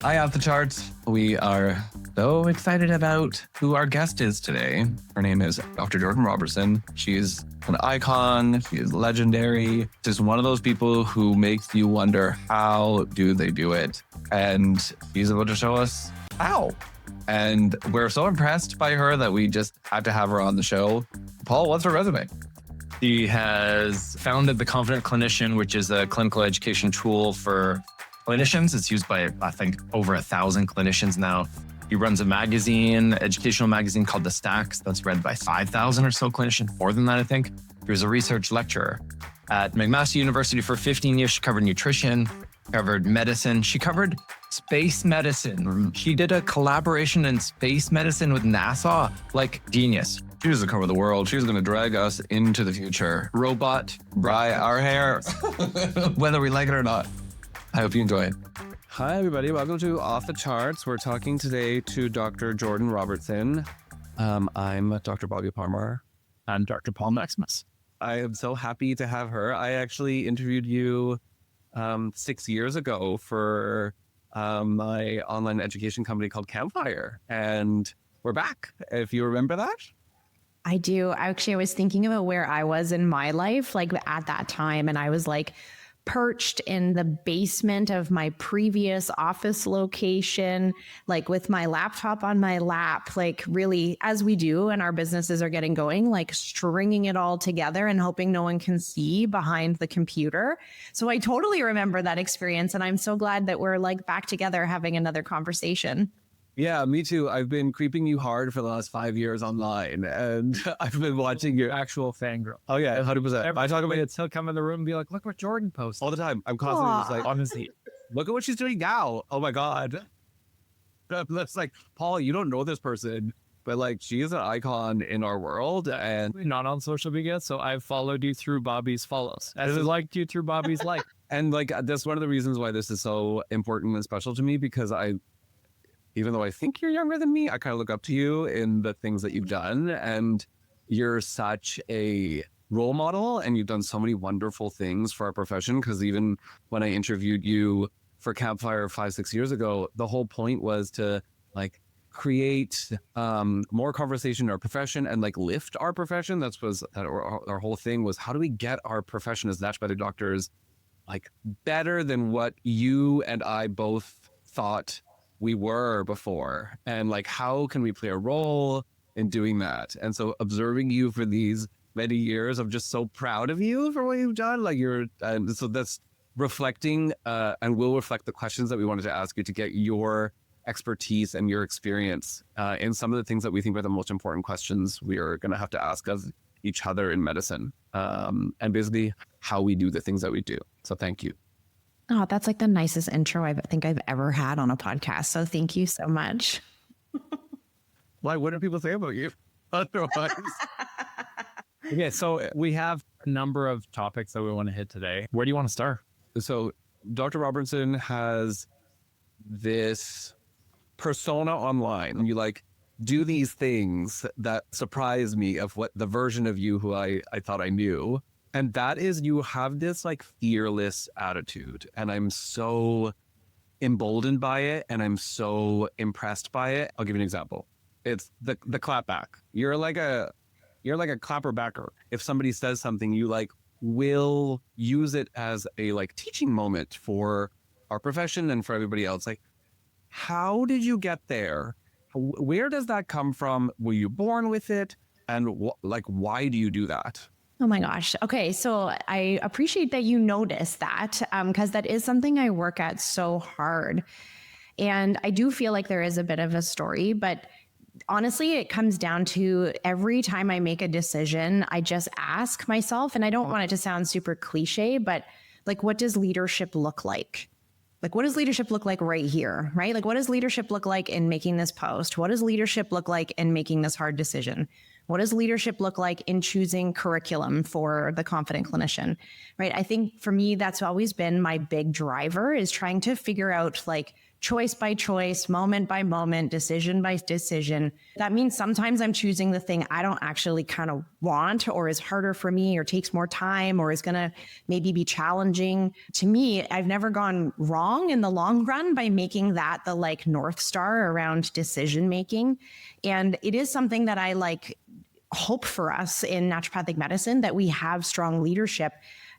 Hi, Off the Charts. We are so excited about who our guest is today. Her name is Dr. Jordan Robertson. She's an icon. She is legendary. She's one of those people who makes you wonder, how do they do it? And she's about to show us how. And we're so impressed by her that we just had to have her on the show. Paul, what's her resume? She has founded the Confident Clinician, which is a clinical education tool for clinicians. It's used by, I think, over 1,000 clinicians now. He runs a magazine, educational magazine called The Stacks, that's read by 5,000 or so clinicians, more than that, I think. He was a research lecturer at McMaster University for 15 years. She covered nutrition, covered medicine. She covered space medicine. She did a collaboration in space medicine with NASA, like genius. She was to cover the world. She's going to drag us into the future. Robot, by our hair, whether we like it or not. I hope you enjoy it. Hi, everybody. Welcome to Off the Charts. We're talking today to Dr. Jordan Robertson. I'm Dr. Bobby Parmar. I'm Dr. Paul Maximus. I am so happy to have her. I actually interviewed you 6 years ago for my online education company called Campfire. And we're back, if you remember that. I do. Actually, I was thinking about where I was in my life, like at that time. And I was like perched in the basement of my previous office location, like with my laptop on my lap, like really, as we do and our businesses are getting going, like stringing it all together and hoping no one can see behind the computer. So I totally remember that experience. And I'm so glad that we're like back together having another conversation. Yeah, me too. I've been creeping you hard for the last 5 years online, and I've been watching your Actual fangirl. Oh yeah, 100%. I talk about it He'll come in the room and be like, look what Jordan posted. all the time. I'm constantly just like, Honestly, look at what she's doing now. Oh my God. That's like, Paul, you don't know this person, but like, she is an icon in our world. And not on social media, so I've followed you through Bobby's follows. As I liked you through Bobby's like. and like, that's one of the reasons why this is so important and special to me, because even though I think you're younger than me, I kind of look up to you in the things that you've done. And you're such a role model, and you've done so many wonderful things for our profession. Because even when I interviewed you for Campfire 5-6 years ago, the whole point was to like create more conversation in our profession and like lift our profession. Our whole thing was, how do we get our profession as natural doctors like better than what you and I both thought we were before, and like, how can we play a role in doing that? And so observing you for these many years, I'm just so proud of you for what you've done. Like and so that's reflecting and will reflect the questions that we wanted to ask you to get your expertise and your experience in some of the things that we think are the most important questions we are going to have to ask of each other in medicine, and basically how we do the things that we do. So thank you. Oh, that's like the nicest intro I think I've ever had on a podcast. So thank you so much. Why wouldn't people say about you otherwise? Okay, so we have a number of topics that we want to hit today. Where do you want to start? So Dr. Robertson has this persona online, and you like do these things that surprise me of what the version of you who I thought I knew. And that is, you have this like fearless attitude, and I'm so emboldened by it, and I'm so impressed by it. I'll give you an example. It's the clap back. You're like a clapper backer. If somebody says something, you like will use it as a like teaching moment for our profession and for everybody else. Like, how did you get there? Where does that come from? Were you born with it? And why do you do that? Oh my gosh. Okay. So I appreciate that you noticed that, because that is something I work at so hard. And I do feel like there is a bit of a story, but honestly, it comes down to every time I make a decision, I just ask myself, and I don't want it to sound super cliche, but like, what does leadership look like? Like, what does leadership look like right here, right? Like, what does leadership look like in making this post? What does leadership look like in making this hard decision? What does leadership look like in choosing curriculum for the Confident Clinician, right? I think for me, that's always been my big driver, is trying to figure out like choice by choice, moment by moment, decision by decision. That means sometimes I'm choosing the thing I don't actually kind of want, or is harder for me, or takes more time, or is going to maybe be challenging. To me, I've never gone wrong in the long run by making that the like North Star around decision making. And it is something that I like hope for us in naturopathic medicine, that we have strong leadership.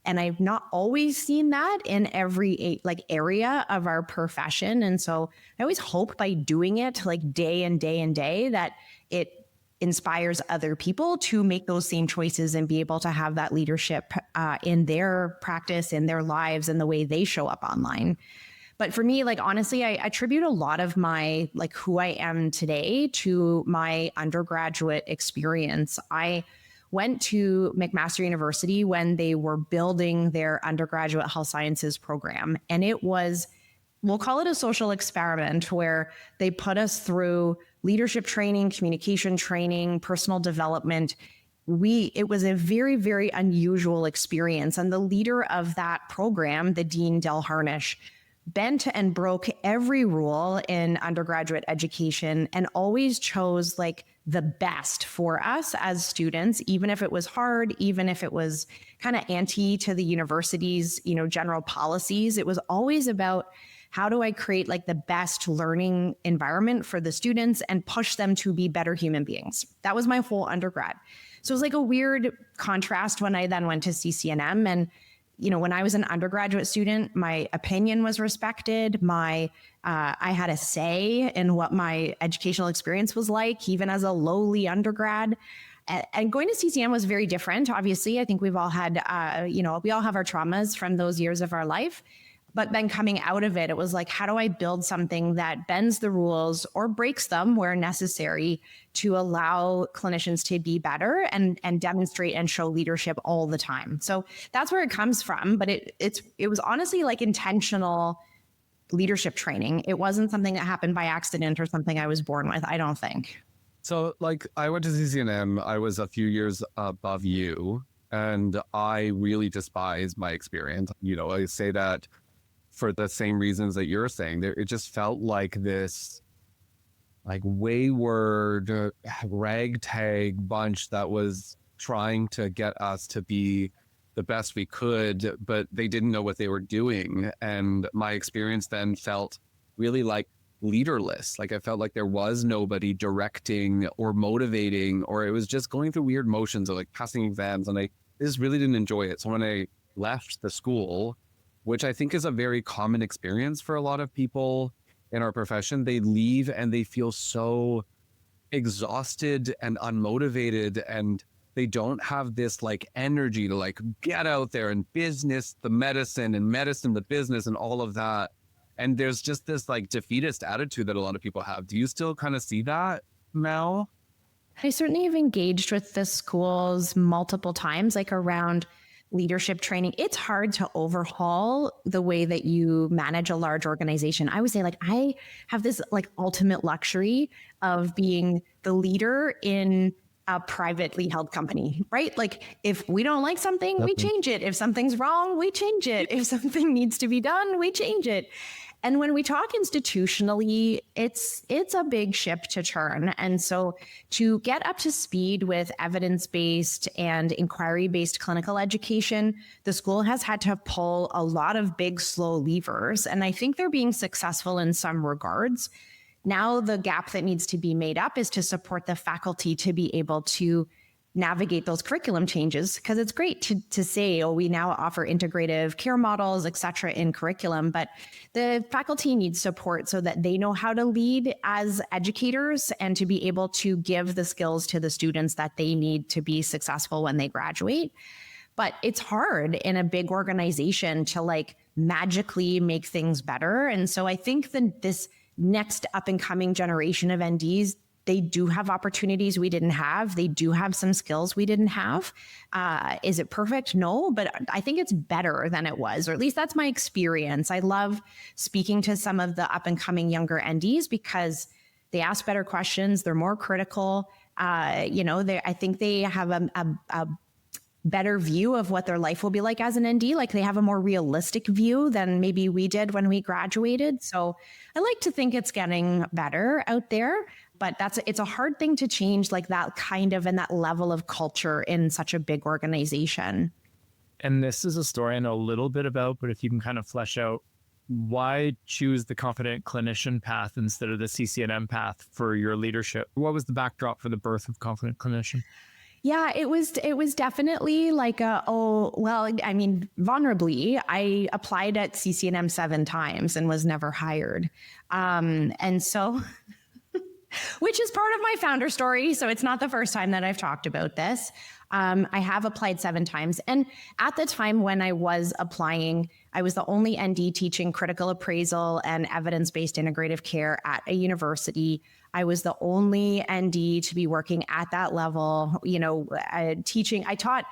And I've not always seen that in every like area of our profession. And so I always hope by doing it like day and day and day that it inspires other people to make those same choices and be able to have that leadership in their practice, in their lives, and the way they show up online. But for me, like, honestly, I attribute a lot of my, like, who I am today to my undergraduate experience. I went to McMaster University when they were building their undergraduate health sciences program. And it was, we'll call it a social experiment, where they put us through leadership training, communication training, personal development. It was a very, very unusual experience. And the leader of that program, the Dean Del Harnish, bent and broke every rule in undergraduate education and always chose like the best for us as students, even if it was hard, even if it was kind of anti to the university's, general policies. It was always about, how do I create like the best learning environment for the students and push them to be better human beings? That was my whole undergrad. So it was like a weird contrast when I then went to CCNM. And when I was an undergraduate student, my opinion was respected. I had a say in what my educational experience was like, even as a lowly undergrad. And going to CCM was very different. Obviously, I think we've all had, we all have our traumas from those years of our life. But then coming out of it, it was like, how do I build something that bends the rules or breaks them where necessary to allow clinicians to be better and demonstrate and show leadership all the time? So that's where it comes from. But it was honestly like intentional leadership training. It wasn't something that happened by accident or something I was born with, I don't think. So like, I went to CCNM, I was a few years above you, and I really despise my experience. I say that for the same reasons that you're saying. It just felt like this like wayward ragtag bunch that was trying to get us to be the best we could, but they didn't know what they were doing. And my experience then felt really like leaderless. Like I felt like there was nobody directing or motivating, or it was just going through weird motions of like passing exams. And I just really didn't enjoy it. So when I left the school, which I think is a very common experience for a lot of people in our profession, they leave and they feel so exhausted and unmotivated, and they don't have this like energy to like get out there and business the medicine and medicine the business and all of that. And there's just this like defeatist attitude that a lot of people have. Do you still kind of see that, Mel? I certainly have engaged with the schools multiple times, like around leadership training. It's hard to overhaul the way that you manage a large organization. I would say like, I have this like ultimate luxury of being the leader in a privately held company, right? Like if we don't like something, we change it. If something's wrong, we change it. If something needs to be done, we change it. And when we talk institutionally, it's a big ship to turn. And so to get up to speed with evidence-based and inquiry-based clinical education, the school has had to pull a lot of big, slow levers. And I think they're being successful in some regards. Now the gap that needs to be made up is to support the faculty to be able to navigate those curriculum changes, because it's great to say, oh, we now offer integrative care models, et cetera, in curriculum, but the faculty needs support so that they know how to lead as educators and to be able to give the skills to the students that they need to be successful when they graduate. But it's hard in a big organization to like magically make things better. And so I think that this next up and coming generation of NDs, they do have opportunities we didn't have. They do have some skills we didn't have. Is it perfect? No, but I think it's better than it was, or at least that's my experience. I love speaking to some of the up and coming younger NDs because they ask better questions. They're more critical. I think they have better view of what their life will be like as an ND. Like they have a more realistic view than maybe we did when we graduated. So I like to think it's getting better out there, but it's a hard thing to change, like that kind of and that level of culture in such a big organization. And this is a story I know a little bit about, but if you can kind of flesh out why choose the Confident Clinician path instead of the CCNM path for your leadership? What was the backdrop for the birth of Confident Clinician? Yeah, it was definitely like vulnerably, I applied at CCNM 7 times and was never hired. And so, which is part of my founder story. So it's not the first time that I've talked about this. I have applied 7 times. And at the time when I was applying, I was the only ND teaching critical appraisal and evidence-based integrative care at a university. I was the only ND to be working at that level, teaching. I taught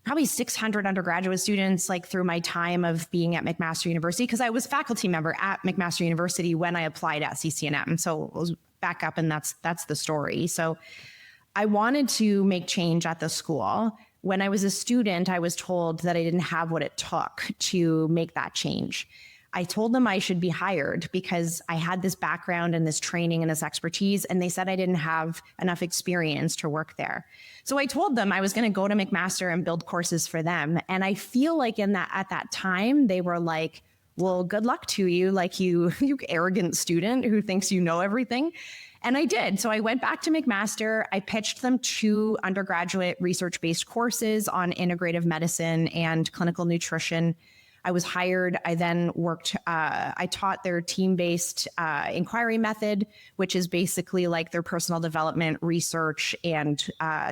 probably 600 undergraduate students like through my time of being at McMaster University, because I was faculty member at McMaster University when I applied at CCNM. So it was back up, and that's the story. So I wanted to make change at the school. When I was a student, I was told that I didn't have what it took to make that change. I told them I should be hired because I had this background and this training and this expertise, and they said I didn't have enough experience to work there. So I told them I was going to go to McMaster and build courses for them. And I feel like at that time, they were like, well, good luck to you, like you arrogant student who thinks you know everything. And I did. So I went back to McMaster. I pitched them 2 undergraduate research-based courses on integrative medicine and clinical nutrition. I was hired. I then I taught their team-based inquiry method, which is basically like their personal development, research, and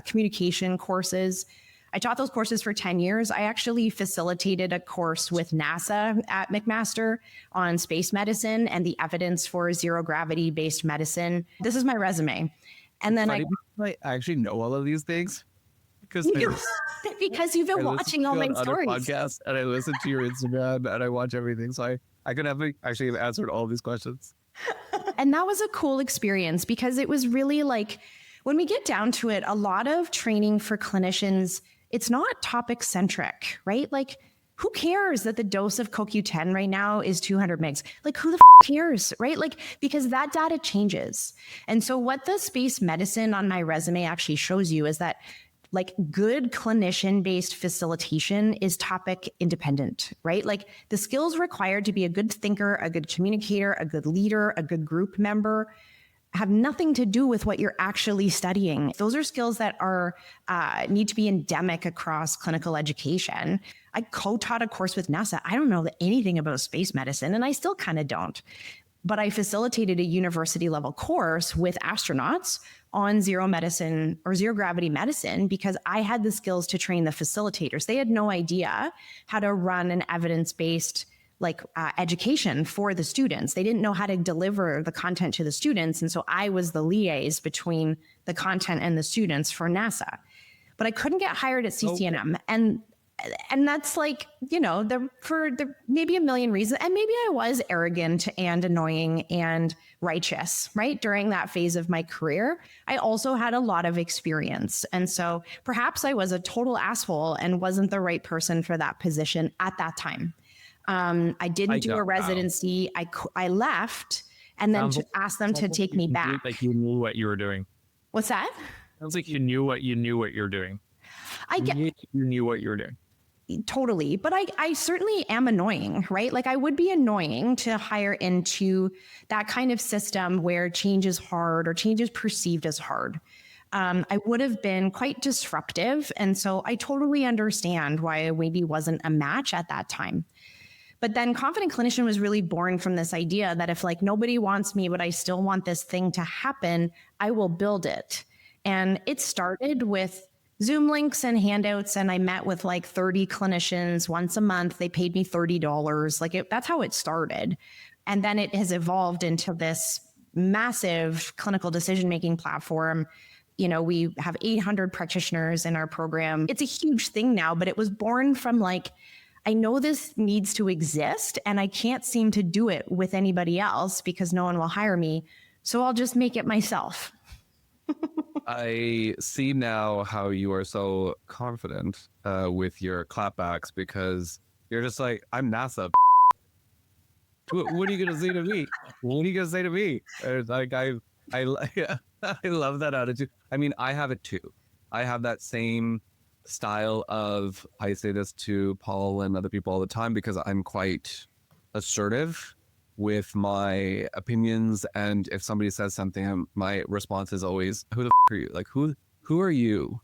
communication courses. I taught those courses for 10 years. I actually facilitated a course with NASA at McMaster on space medicine and the evidence for zero gravity based medicine. This is my resume. And then I actually know all of these things because you've been watching all my stories. Podcasts, and I listen to your Instagram and I watch everything. So I could have actually answered all these questions. And that was a cool experience because it was really like, when we get down to it, a lot of training for clinicians, it's not topic centric, right? Like, who cares that the dose of CoQ10 right now is 200 mgs? Like, who the cares, right? Like, because that data changes. And so what the space medicine on my resume actually shows you is that like good clinician-based facilitation is topic independent, right? Like the skills required to be a good thinker, a good communicator, a good leader, a good group member have nothing to do with what you're actually studying. Those are skills that are need to be endemic across clinical education. I co-taught a course with NASA. I don't know anything about space medicine, and I still kind of don't. But I facilitated a university level course with astronauts on zero medicine or zero gravity medicine because I had the skills to train the facilitators. They had no idea how to run an evidence-based education for the students. They didn't know how to deliver the content to the students. And so I was the liaise between the content and the students for NASA. But I couldn't get hired at CCNM. And that's like, for maybe a million reasons. And maybe I was arrogant and annoying and righteous, right? During that phase of my career, I also had a lot of experience. And so perhaps I was a total asshole and wasn't the right person for that position at that time. I didn't do a residency. I left and then asked them to take me back. Like you knew what you were doing. What's that? Sounds like you knew what you're doing. You knew what you were doing. Totally. But I certainly am annoying, right? Like I would be annoying to hire into that kind of system where change is hard or change is perceived as hard. I would have been quite disruptive. And so I totally understand why I maybe wasn't a match at that time. But then Confident Clinician was really born from this idea that if nobody wants me, but I still want this thing to happen, I will build it. And it started with Zoom links and handouts. And I met with 30 clinicians once a month. They paid me $30. That's how it started. And then it has evolved into this massive clinical decision-making platform. We have 800 practitioners in our program. It's a huge thing now, but it was born from I know this needs to exist and I can't seem to do it with anybody else because no one will hire me. So I'll just make it myself. I see now how you are so confident with your clapbacks because you're just like, I'm NASA. What are you gonna say to me? What are you gonna say to me? It's like I I love that attitude. I mean, I have it too. I have that same style of, I say this to Paul and other people all the time because I'm quite assertive with my opinions, and if somebody says something, my response is always, "Who the are you? Like who are you?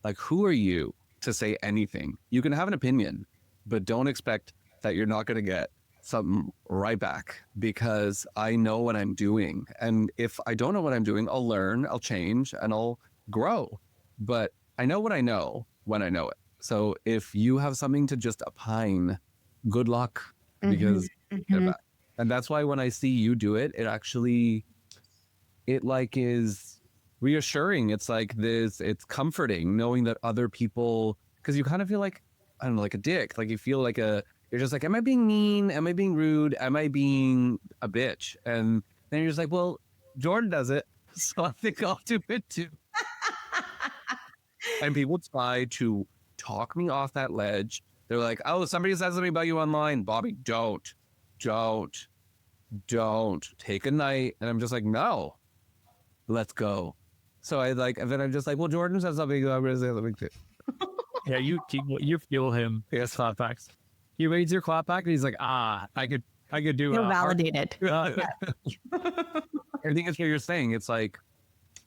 Like who are you to say anything? You can have an opinion, but don't expect that you're not going to get something right back because I know what I'm doing. And if I don't know what I'm doing, I'll learn, I'll change, and I'll grow. But I know what I know when I know it. So if you have something to just opine, good luck because get back. And that's why when I see you do it, it actually, it like is reassuring. It's like this, it's comforting knowing that other people, because you kind of feel like, I don't know, like a dick. Like you feel like you're just like, am I being mean? Am I being rude? Am I being a bitch? And then you're just like, well, Jordan does it, so I think I'll do it too. And people try to talk me off that ledge. They're like, oh, somebody said something about you online. Bobby, don't take a night. And I'm just like, no, let's go. So I like, and then I'm just like, well, Jordan said something, I'm going to say something too. Yeah, you feel him. Yes, clapbacks. He reads your clapback and he's like, I could do it. Feel validated. Everything is what you're saying. It's like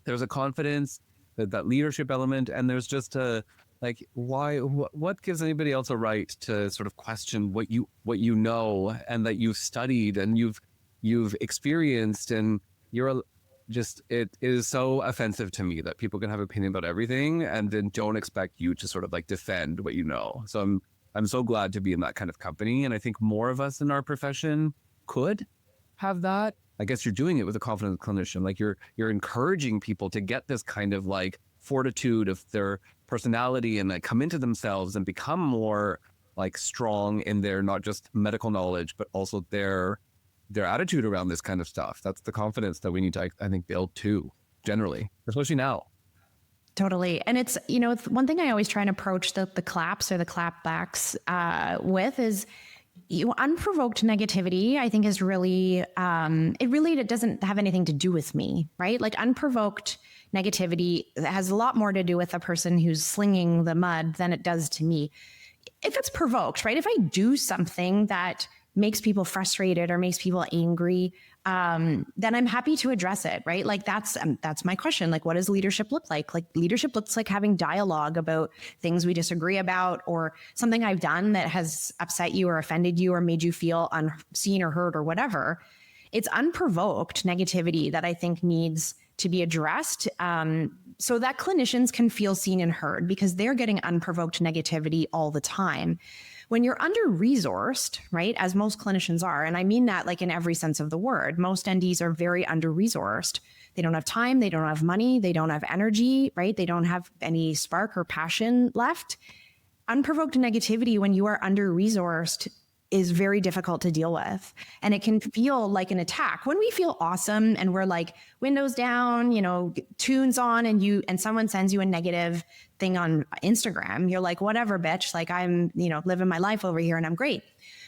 there's a confidence, that leadership element, and there's just a like, what gives anybody else a right to sort of question what you know and that you've studied and you've experienced, and it is so offensive to me that people can have opinion about everything and then don't expect you to sort of like defend what you know. So I'm so glad to be in that kind of company, and I think more of us in our profession could have that. I guess you're doing it with a confident clinician. Like you're encouraging people to get this kind of like fortitude of their personality and like come into themselves and become more like strong in their not just medical knowledge, but also their attitude around this kind of stuff. That's the confidence that we need to, I think, build too, generally, especially now. Totally. And it's, it's one thing I always try and approach the claps or the clapbacks with is unprovoked negativity, I think is really, it doesn't have anything to do with me, right? Like unprovoked negativity has a lot more to do with the person who's slinging the mud than it does to me. If it's provoked, right? If I do something that makes people frustrated or makes people angry, then I'm happy to address it, right? Like that's my question. Like, what does leadership look like? Like leadership looks like having dialogue about things we disagree about, or something I've done that has upset you or offended you or made you feel unseen or heard or whatever. It's unprovoked negativity that I think needs to be addressed, so that clinicians can feel seen and heard, because they're getting unprovoked negativity all the time. When you're under-resourced, right, as most clinicians are, and I mean that like in every sense of the word, most NDs are very under-resourced. They don't have time, they don't have money, they don't have energy, right? They don't have any spark or passion left. Unprovoked negativity when you are under-resourced is very difficult to deal with. And it can feel like an attack. When we feel awesome and we're like windows down, tunes on, and someone sends you a negative thing on Instagram, you're like, whatever, bitch, like I'm, living my life over here and I'm great.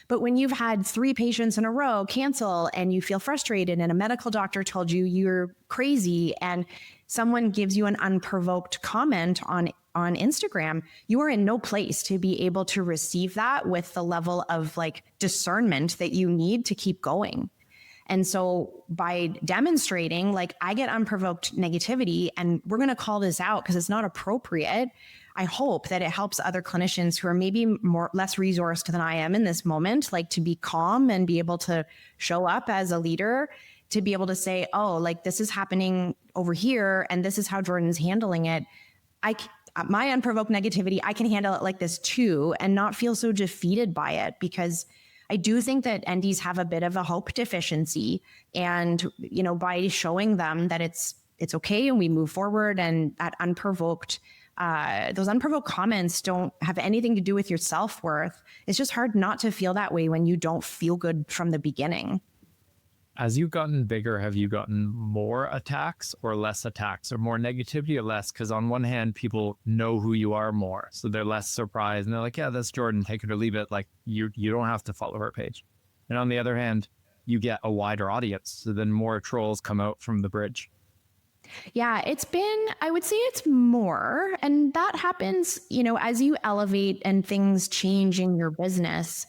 But when you've had 3 patients in a row cancel and you feel frustrated and a medical doctor told you you're crazy and someone gives you an unprovoked comment on Instagram, you are in no place to be able to receive that with the level of like discernment that you need to keep going. And so by demonstrating, like, I get unprovoked negativity and we're going to call this out because it's not appropriate, I hope that it helps other clinicians who are maybe less resourced than I am in this moment, like to be calm and be able to show up as a leader, to be able to say, oh, like this is happening over here and this is how Jordan's handling it. My unprovoked negativity, I can handle it like this too and not feel so defeated by it, because I do think that NDs have a bit of a hope deficiency. And, by showing them that it's okay and we move forward, and that those unprovoked comments don't have anything to do with your self-worth. It's just hard not to feel that way when you don't feel good from the beginning. As you've gotten bigger, have you gotten more attacks or less attacks, or more negativity or less? Because on one hand, people know who you are more, so they're less surprised and they're like, yeah, that's Jordan, take it or leave it. Like you don't have to follow her page. And on the other hand, you get a wider audience, so then more trolls come out from the bridge. Yeah, I would say it's more. And that happens, as you elevate and things change in your business,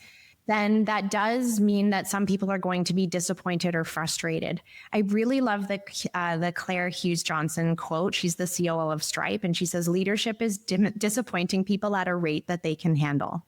then that does mean that some people are going to be disappointed or frustrated. I really love the Claire Hughes Johnson quote. She's the COO of Stripe, and she says, leadership is disappointing people at a rate that they can handle.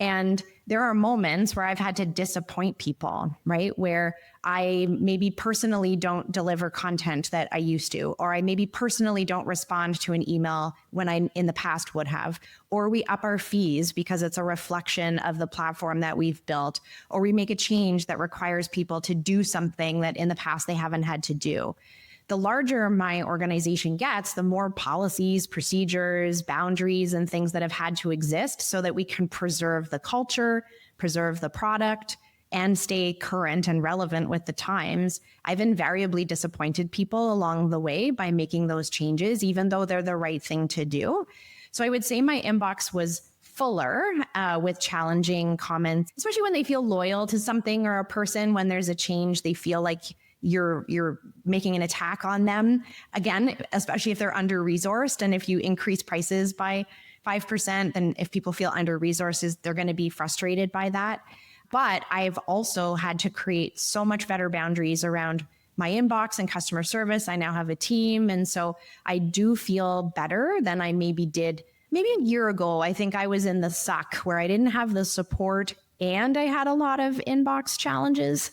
And there are moments where I've had to disappoint people, right? Where I maybe personally don't deliver content that I used to, or I maybe personally don't respond to an email when I in the past would have, or we up our fees because it's a reflection of the platform that we've built, or we make a change that requires people to do something that in the past they haven't had to do. The larger my organization gets, the more policies, procedures, boundaries, and things that have had to exist so that we can preserve the culture, preserve the product, and stay current and relevant with the times. I've invariably disappointed people along the way by making those changes, even though they're the right thing to do. So I would say my inbox was fuller with challenging comments, especially when they feel loyal to something or a person. When there's a change, they feel like you're making an attack on them. Again, especially if they're under-resourced. And if you increase prices by 5%, then if people feel under-resourced, they're going to be frustrated by that. But I've also had to create so much better boundaries around my inbox and customer service. I now have a team. And so I do feel better than I maybe did a year ago. I think I was in the suck where I didn't have the support and I had a lot of inbox challenges.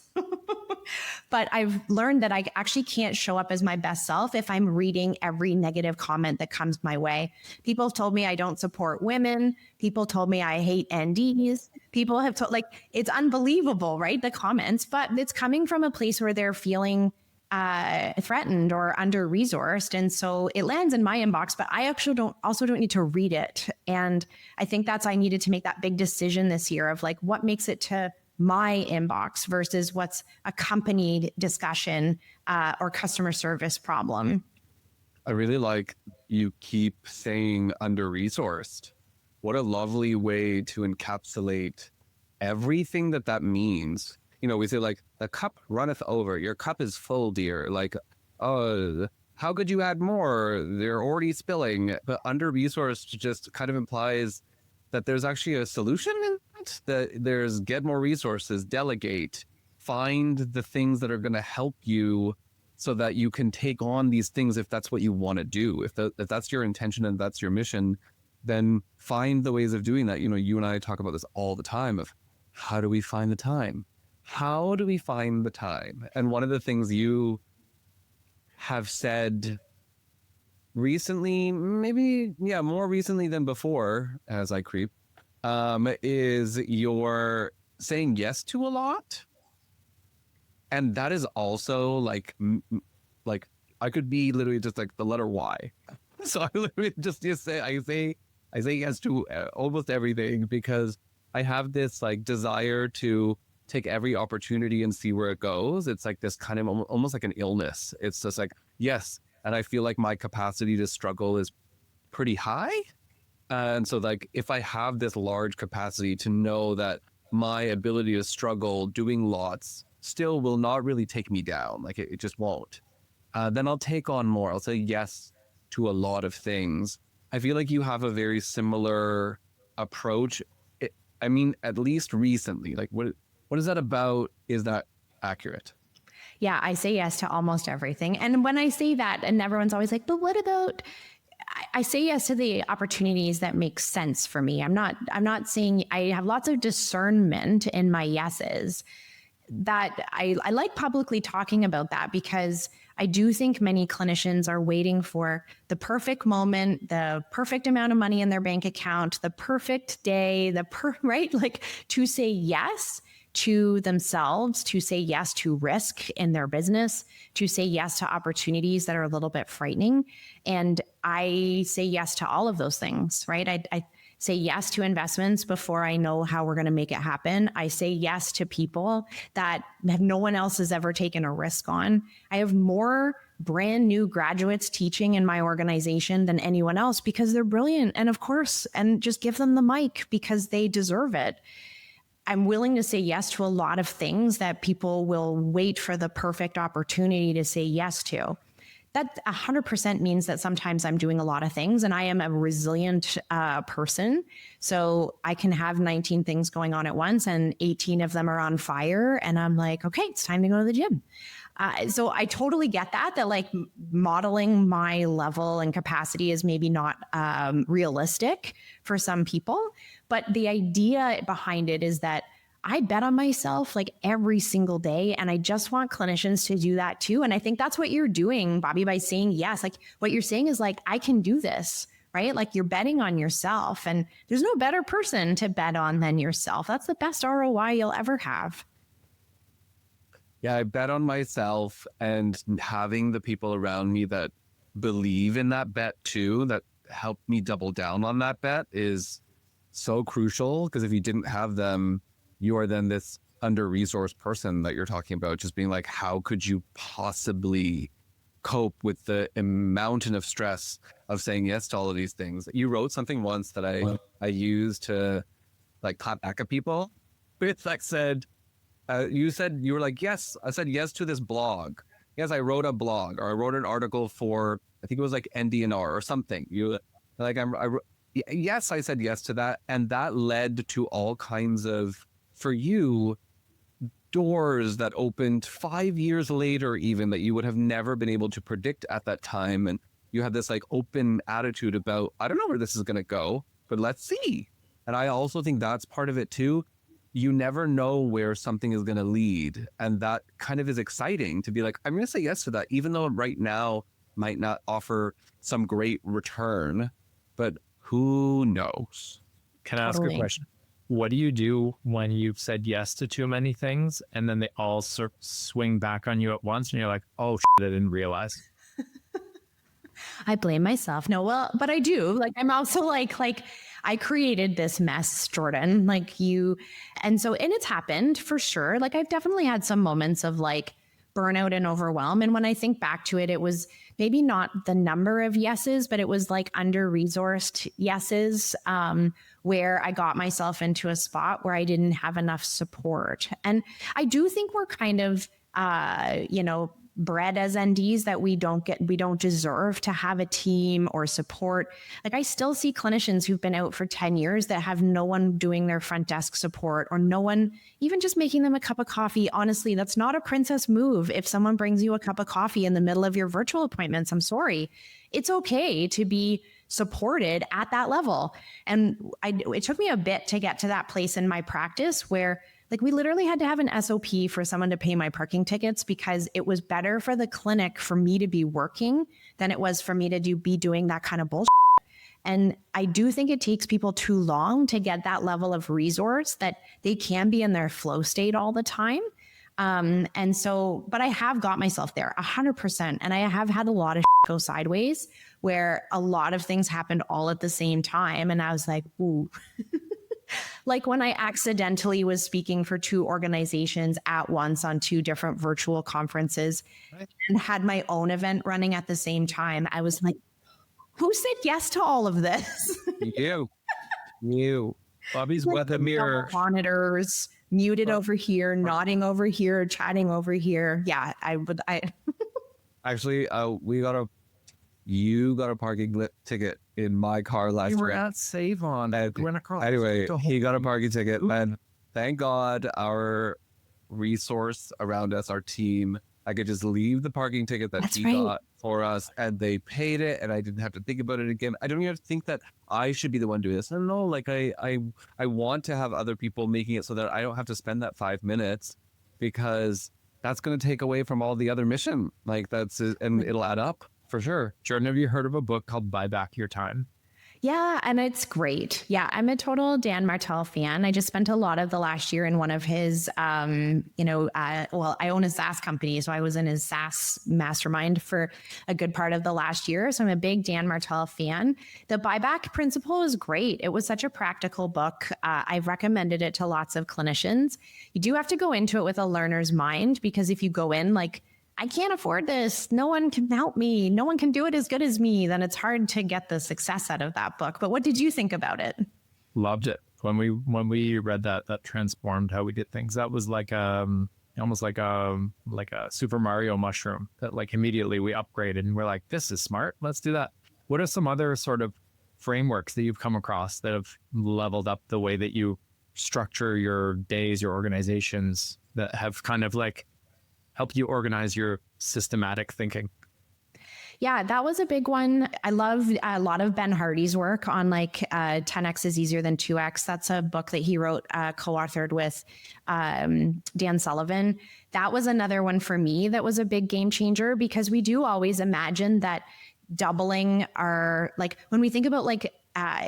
But I've learned that I actually can't show up as my best self if I'm reading every negative comment that comes my way. People have told me I don't support women. People told me I hate NDs. People have told, it's unbelievable, right? The comments, but it's coming from a place where they're feeling threatened or under-resourced. And so it lands in my inbox, but I actually don't need to read it. And I think I needed to make that big decision this year of what makes it to my inbox versus what's a company discussion or customer service problem. I really like you keep saying under-resourced. What a lovely way to encapsulate everything that means. We say the cup runneth over. Your cup is full, dear. Oh, how could you add more? They're already spilling. But under-resourced just kind of implies that there's actually a solution in that. That there's get more resources, delegate, find the things that are going to help you so that you can take on these things if that's what you want to do. If that's your intention and that's your mission, then find the ways of doing that. You and I talk about this all the time of how do we find the time? How do we find the time? And one of the things you have said recently, maybe, more recently than before, as I creep, is you're saying yes to a lot. And that is also I could be literally just the letter Y. So I literally just say yes to almost everything because I have this desire to take every opportunity and see where it goes. It's this kind of almost like an illness. It's just yes. And I feel like my capacity to struggle is pretty high. And so if I have this large capacity to know that my ability to struggle doing lots still will not really take me down, it just won't, then I'll take on more. I'll say yes to a lot of things. I feel like you have a very similar approach. At least recently, what is that about? Is that accurate? Yeah, I say yes to almost everything. And when I say that, and everyone's always like, but what about, I say yes to the opportunities that make sense for me. I'm not saying, I have lots of discernment in my yeses that I like publicly talking about that because I do think many clinicians are waiting for the perfect moment, the perfect amount of money in their bank account, the perfect day, right? To say yes to themselves, to say yes to risk in their business, to say yes to opportunities that are a little bit frightening. And I say yes to all of those things, right? say yes to investments before I know how we're going to make it happen. I say yes to people that no one else has ever taken a risk on. I have more brand new graduates teaching in my organization than anyone else because they're brilliant. And of course, and just give them the mic because they deserve it. I'm willing to say yes to a lot of things that people will wait for the perfect opportunity to say yes to. That 100% means that sometimes I'm doing a lot of things, and I am a resilient person. So I can have 19 things going on at once and 18 of them are on fire. And I'm like, okay, it's time to go to the gym. So I totally get that like modeling my level and capacity is maybe not realistic for some people. But the idea behind it is that I bet on myself like every single day. And I just want clinicians to do that too. And I think that's what you're doing, Bobby, by saying yes. Like what you're saying is like, I can do this, right? Like you're betting on yourself, and there's no better person to bet on than yourself. That's the best ROI you'll ever have. Yeah, I bet on myself, and having the people around me that believe in that bet too, that help me double down on that bet is so crucial. Because if you didn't have them, you are then this under-resourced person that you're talking about, just being like, how could you possibly cope with the mountain of stress of saying yes to all of these things? You wrote something once that I used to like clap back at people. It's like you were like, yes, I said yes to this blog. Yes, I wrote a blog, or I wrote an article for, I think it was like NDNR or something. You like, yes, I said yes to that. And that led to all kinds of, for you, doors that opened 5 years later, even, that you would have never been able to predict at that time. And you had this like open attitude about, I don't know where this is going to go, but let's see. And I also think that's part of it too. You never know where something is going to lead. And that kind of is exciting to be like, I'm going to say yes to that, even though right now might not offer some great return, but who knows? Can I ask a question? What do you do when you've said yes to too many things and then they all swing back on you at once and you're like, oh, shit, I didn't realize? I blame myself. No, well, but I do. Like, I'm also like I created this mess, Jordan, like you. And it's happened for sure. Like I've definitely had some moments of like burnout and overwhelm. And when I think back to it, it was maybe not the number of yeses, but it was like under-resourced yeses, where I got myself into a spot where I didn't have enough support. And I do think we're kind of, bred as NDs that we don't deserve to have a team or support. Like I still see clinicians who've been out for 10 years that have no one doing their front desk support, or no one even just making them a cup of coffee. Honestly, that's not a princess move. If someone brings you a cup of coffee in the middle of your virtual appointments, I'm sorry. It's okay to be supported at that level. And it took me a bit to get to that place in my practice where like we literally had to have an SOP for someone to pay my parking tickets, because it was better for the clinic for me to be working than it was for me to be doing that kind of bullshit. And I do think it takes people too long to get that level of resource that they can be in their flow state all the time. But I have got myself there 100%. And I have had a lot of go sideways where a lot of things happened all at the same time. And I was like, ooh. Like when I accidentally was speaking for 2 organizations at once on 2 different virtual conferences and had my own event running at the same time, I was like, who said yes to all of this? You. Bobby's like weather mirror. Monitors, muted over here, nodding over here, chatting over here. Yeah, Actually, you got a parking ticket in my car last We were year. at Save On. We went across. Anyway, he got a parking ticket, and thank God our resource around us, our team, I could just leave the parking ticket that he got for us, and they paid it, and I didn't have to think about it again. I don't even think that I should be the one doing this. No, like I want to have other people making it so that I don't have to spend that 5 minutes, because that's going to take away from all the other mission. Like and it'll add up. For sure. Jordan, have you heard of a book called Buy Back Your Time? Yeah, and it's great. Yeah, I'm a total Dan Martell fan. I just spent a lot of the last year in one of his, well, I own a SaaS company, so I was in his SaaS mastermind for a good part of the last year. So I'm a big Dan Martell fan. The buyback principle is great. It was such a practical book. I've recommended it to lots of clinicians. You do have to go into it with a learner's mind, because if you go in like, I can't afford this, no one can help me, no one can do it as good as me, then it's hard to get the success out of that book. But what did you think about it? Loved it. When we read that transformed how we did things. That was like almost like a Super Mario mushroom that like immediately we upgraded and we're like, this is smart, let's do that. What are some other sort of frameworks that you've come across that have leveled up the way that you structure your days, your organizations, that have kind of like help you organize your systematic thinking? Yeah, that was a big one. I love a lot of Ben Hardy's work on like 10x is easier than 2x. That's a book that he wrote, co-authored with Dan Sullivan. That was another one for me that was a big game changer, because we do always imagine that doubling our, like when we think about like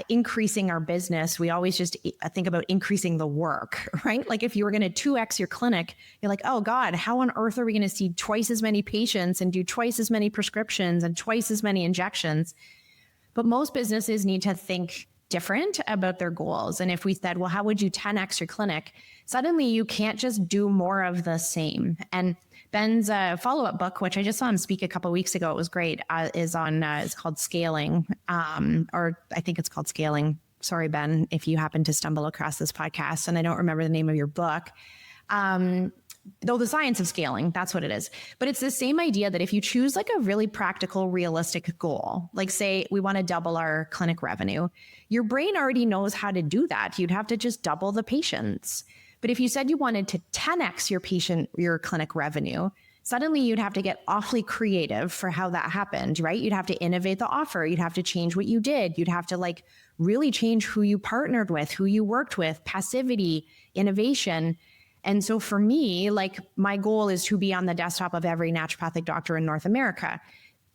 increasing our business, we always just think about increasing the work, right? Like if you were going to 2x your clinic, you're like, oh God, how on earth are we going to see twice as many patients and do twice as many prescriptions and twice as many injections? But most businesses need to think different about their goals. And if we said, well, how would you 10x your clinic? Suddenly you can't just do more of the same. And Ben's follow-up book, which I just saw him speak a couple of weeks ago, it was great, is on, it's called Scaling, or I think it's called Scaling. Sorry, Ben, if you happen to stumble across this podcast and I don't remember the name of your book. Though the science of scaling, that's what it is. But it's the same idea that if you choose like a really practical, realistic goal, like say we want to double our clinic revenue, your brain already knows how to do that. You'd have to just double the patients. But if you said you wanted to 10x your clinic revenue, suddenly you'd have to get awfully creative for how that happened, right? You'd have to innovate the offer. You'd have to change what you did. You'd have to like really change who you partnered with, who you worked with, passivity, innovation. And so for me, like my goal is to be on the desktop of every naturopathic doctor in North America.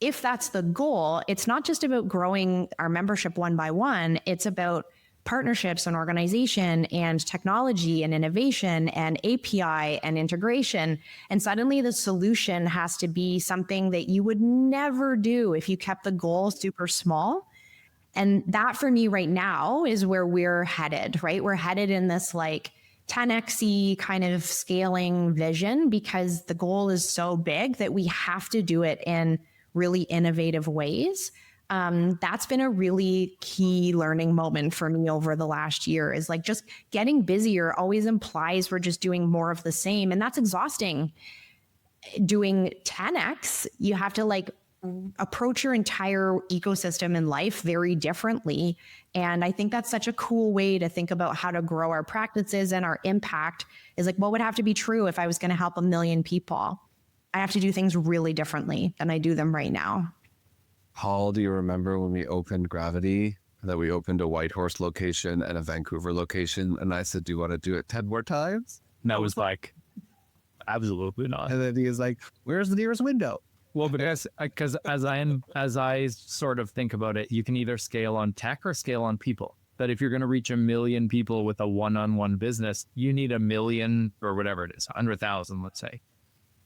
If that's the goal, it's not just about growing our membership one by one. It's about partnerships and organization and technology and innovation and API and integration. And suddenly the solution has to be something that you would never do if you kept the goal super small. And that for me right now is where we're headed, right? We're headed in this like 10x kind of scaling vision, because the goal is so big that we have to do it in really innovative ways. That's been a really key learning moment for me over the last year, is like just getting busier always implies we're just doing more of the same. And that's exhausting. Doing 10x, you have to like approach your entire ecosystem in life very differently. And I think that's such a cool way to think about how to grow our practices and our impact, is like, what would have to be true if I was going to help 1 million people? I have to do things really differently than I do them right now. Paul, do you remember when we opened Gravity, that we opened a Whitehorse location and a Vancouver location? And I said, do you want to do it 10 more times? And that was like, absolutely not. And then he was like, where's the nearest window? Well, but because as I sort of think about it, you can either scale on tech or scale on people. That if you're going to reach 1 million people with a one-on-one business, you need 1 million or whatever it is, 100,000, let's say,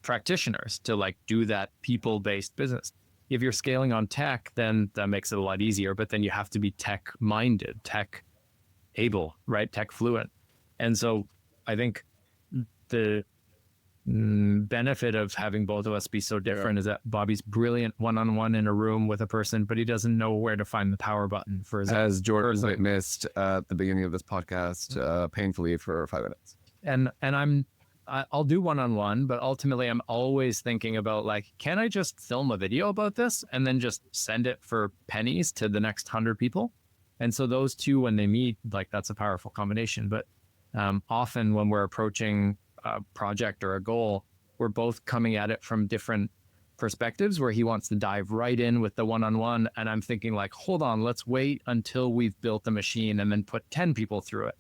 practitioners to like do that people-based business. If you're scaling on tech, then that makes it a lot easier, but then you have to be tech-minded, tech-able, right? Tech-fluent. And so I think the benefit of having both of us be so different is that Bobby's brilliant one-on-one in a room with a person, but he doesn't know where to find the power button for his. As Jordan witnessed at the beginning of this podcast, painfully for 5 minutes. And I'll do one-on-one, but ultimately I'm always thinking about like, can I just film a video about this and then just send it for pennies to the next 100 people? And so those two, when they meet, like that's a powerful combination. But often when we're approaching a project or a goal, we're both coming at it from different perspectives, where he wants to dive right in with the one-on-one. And I'm thinking like, hold on, let's wait until we've built the machine and then put 10 people through it.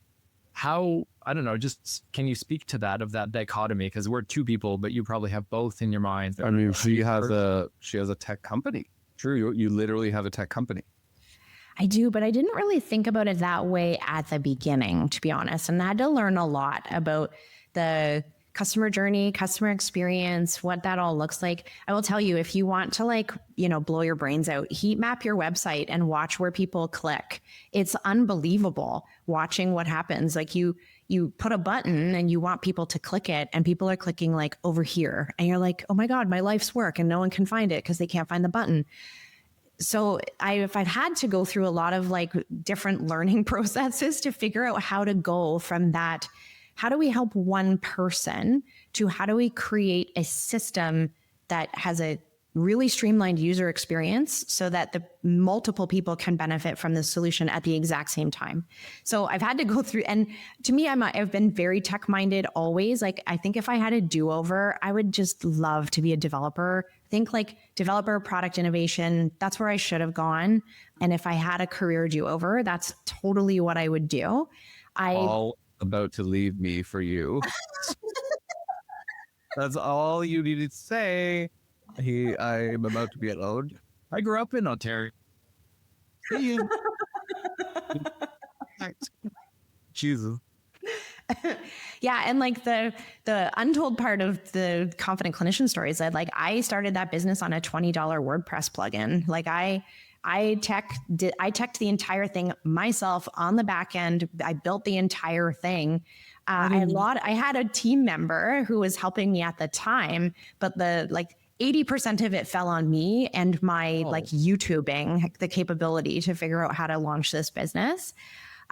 How, I don't know, just can you speak to that, of that dichotomy? Because we're 2 people, but you probably have both in your mind. I mean, she has a tech company. True, you literally have a tech company. I do, but I didn't really think about it that way at the beginning, to be honest. And I had to learn a lot about the customer journey, customer experience, what that all looks like. I will tell you, if you want to blow your brains out, heat map your website and watch where people click. It's unbelievable watching what happens. Like you put a button and you want people to click it and people are clicking like over here. And you're like, oh my God, my life's work, and no one can find it because they can't find the button. So I've had to go through a lot of like different learning processes to figure out how to go from that. How do we help one person to how do we create a system that has a really streamlined user experience so that the multiple people can benefit from the solution at the exact same time. So I've had to go through, and to me, I've been very tech minded always. Like, I think if I had a do-over, I would just love to be a developer. I think like developer, product innovation, that's where I should have gone. And if I had a career do-over, that's totally what I would do. All about to leave me for you. That's all you needed to say. I'm about to be alone. I grew up in Ontario. Jesus. Yeah, and like the untold part of the Confident Clinician story is that like I started that business on a $20 WordPress plugin. Like I teched the entire thing myself on the back end. I built the entire thing. I had a team member who was helping me at the time, but 80% of it fell on me and my YouTubing, the capability to figure out how to launch this business.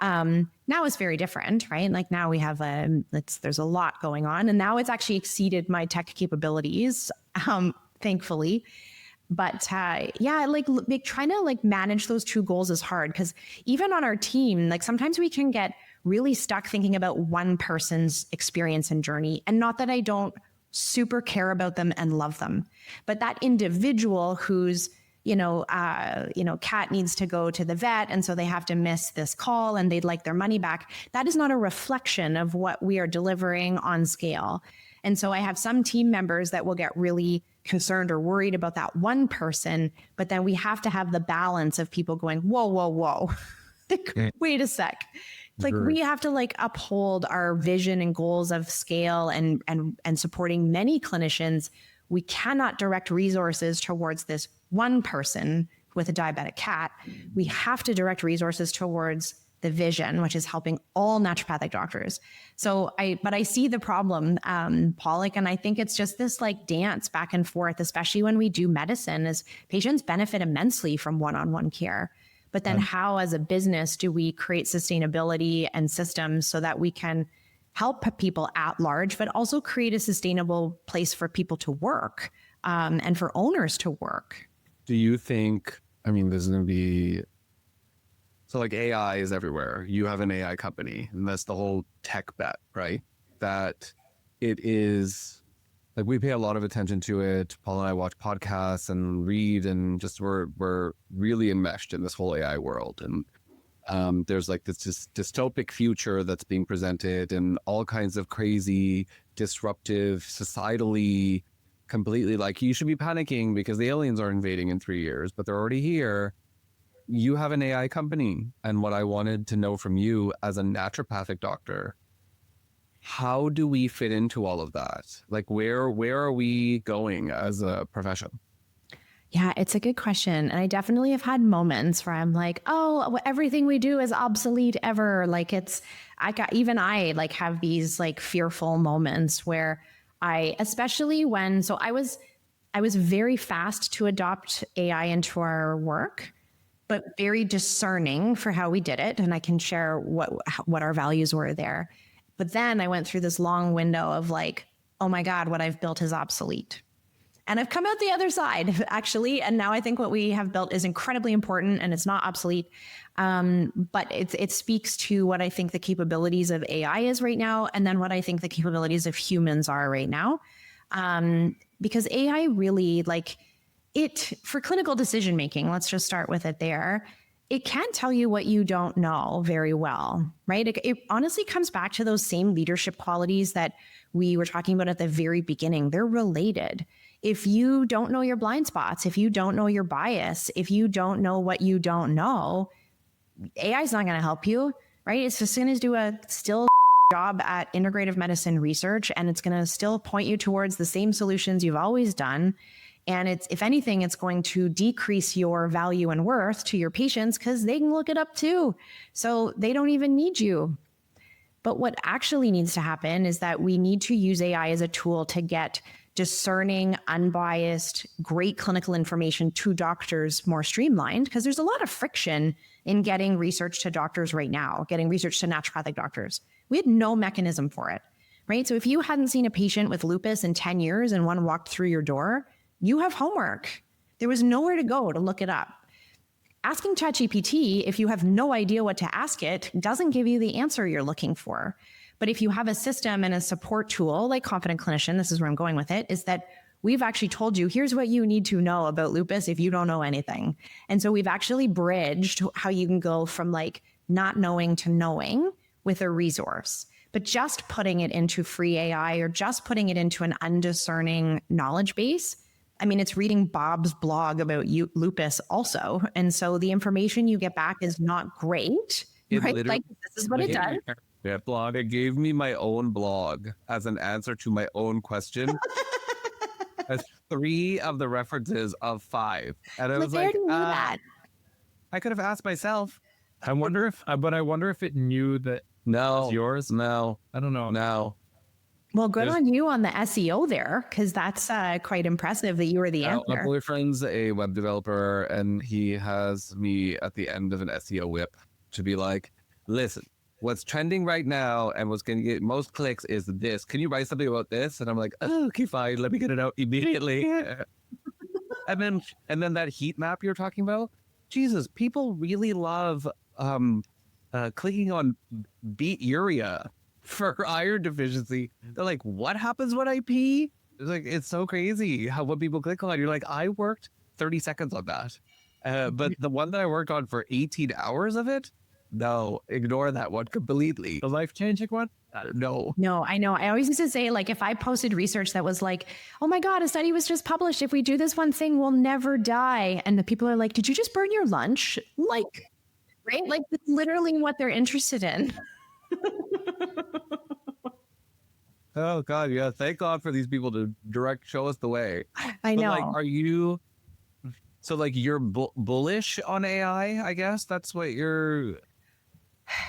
Now it's very different, right? Like now we have there's a lot going on, and now it's actually exceeded my tech capabilities, thankfully. But trying to manage those two goals is hard, because even on our team, like sometimes we can get really stuck thinking about one person's experience and journey. And not that I don't super care about them and love them, but that individual who's, cat needs to go to the vet, and so they have to miss this call and they'd like their money back. That is not a reflection of what we are delivering on scale. And so I have some team members that will get really concerned or worried about that one person, but then we have to have the balance of people going, whoa. Wait a sec. Like we have to uphold our vision and goals of scale and supporting many clinicians. We cannot direct resources towards this one person with a diabetic cat. We have to direct resources towards the vision, which is helping all naturopathic doctors. But I see the problem, Pollock, and I think it's just this dance back and forth, especially when we do medicine, as patients benefit immensely from one-on-one care. But then how, as a business, do we create sustainability and systems so that we can help people at large, but also create a sustainable place for people to work and for owners to work? Do you think, there's going to be, AI is everywhere. You have an AI company, and that's the whole tech bet, right? That it is, we pay a lot of attention to it. Paul and I watch podcasts and read, and just we're really enmeshed in this whole AI world. And there's this dystopic future that's being presented, and all kinds of crazy, disruptive, societally, completely you should be panicking because the aliens are invading in 3 years, but they're already here. You have an AI company. And what I wanted to know from you as a naturopathic doctor, how do we fit into all of that? Where are we going as a profession? Yeah, it's a good question. And I definitely have had moments where I'm like, oh, everything we do is obsolete ever. I have these fearful moments where I was very fast to adopt AI into our work, but very discerning for how we did it. And I can share what our values were there. But then I went through this long window of oh my God, what I've built is obsolete. And I've come out the other side, actually. And now I think what we have built is incredibly important and it's not obsolete. But it speaks to what I think the capabilities of AI is right now. And then what I think the capabilities of humans are right now. Because AI really for clinical decision-making, let's just start with it there. It can tell you what you don't know very well, right? It honestly comes back to those same leadership qualities that we were talking about at the very beginning. They're related. If you don't know your blind spots, if you don't know your bias, if you don't know what you don't know, AI is not going to help you, right? It's just going to do a still job at integrative medicine research, and it's going to still point you towards the same solutions you've always done. And it's, if anything, it's going to decrease your value and worth to your patients because they can look it up too. So they don't even need you. But what actually needs to happen is that we need to use AI as a tool to get discerning, unbiased, great clinical information to doctors more streamlined, because there's a lot of friction in getting research to doctors right now, getting research to naturopathic doctors. We had no mechanism for it, right? So if you hadn't seen a patient with lupus in 10 years and one walked through your door, you have homework. There was nowhere to go to look it up. Asking ChatGPT, if you have no idea what to ask it, doesn't give you the answer you're looking for. But if you have a system and a support tool like Confident Clinician, this is where I'm going with it, is that we've actually told you, here's what you need to know about lupus if you don't know anything. And so we've actually bridged how you can go from like not knowing to knowing with a resource. But just putting it into free AI or just putting it into an undiscerning knowledge base, I mean, it's reading Bob's blog about lupus also. And so the information you get back is not great, right? Like, this is what it does. Yeah, blog. It gave me my own blog as an answer to my own question. As 3 of the references of 5. And I was like, I could have asked myself. I wonder if it knew that No, it was yours. No, I don't know. no. Well, good on you on the SEO there, because that's quite impressive that you were the answer. My boyfriend's a web developer, and he has me at the end of an SEO whip to be like, listen, what's trending right now and what's going to get most clicks is this. Can you write something about this? And I'm like, oh, okay, fine. Let me get it out immediately. and then that heat map you're talking about, Jesus, people really love clicking on beet urea for iron deficiency. They're like, what happens when I pee? It's like, it's so crazy how what people click on. You're like, I worked 30 seconds on that. But the one that I worked on for 18 hours of it, no, ignore that one completely. The life-changing one? No. No, I know. I always used to say, like, if I posted research that was like, oh my God, a study was just published. If we do this one thing, we'll never die. And the people are like, did you just burn your lunch? Like, right? Like, it's literally what they're interested in. Oh God, yeah. Thank God for these people to show us the way. I know. But like, are you? So like, you're bullish on AI? I guess that's what you're.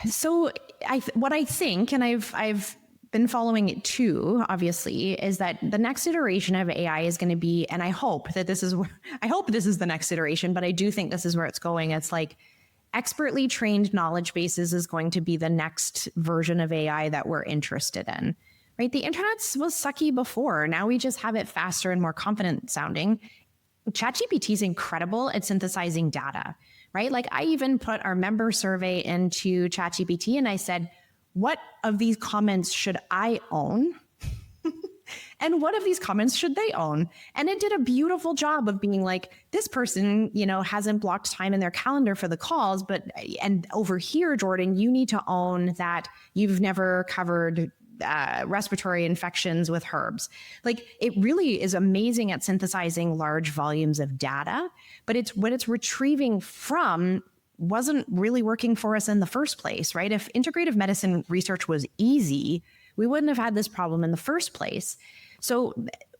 So what I think, and I've been following it too, obviously, is that the next iteration of AI is going to be, and I hope this is the next iteration, but I do think this is where it's going. It's like expertly trained knowledge bases is going to be the next version of AI that we're interested in, right? The internet was sucky before. Now we just have it faster and more confident sounding. ChatGPT is incredible at synthesizing data, right? Like I even put our member survey into ChatGPT and I said, what of these comments should I own? And what of these comments should they own? And it did a beautiful job of being like, this person, hasn't blocked time in their calendar for the calls, and over here, Jordan, you need to own that you've never covered respiratory infections with herbs. Like it really is amazing at synthesizing large volumes of data, but what it's retrieving from wasn't really working for us in the first place, right? If integrative medicine research was easy, we wouldn't have had this problem in the first place. So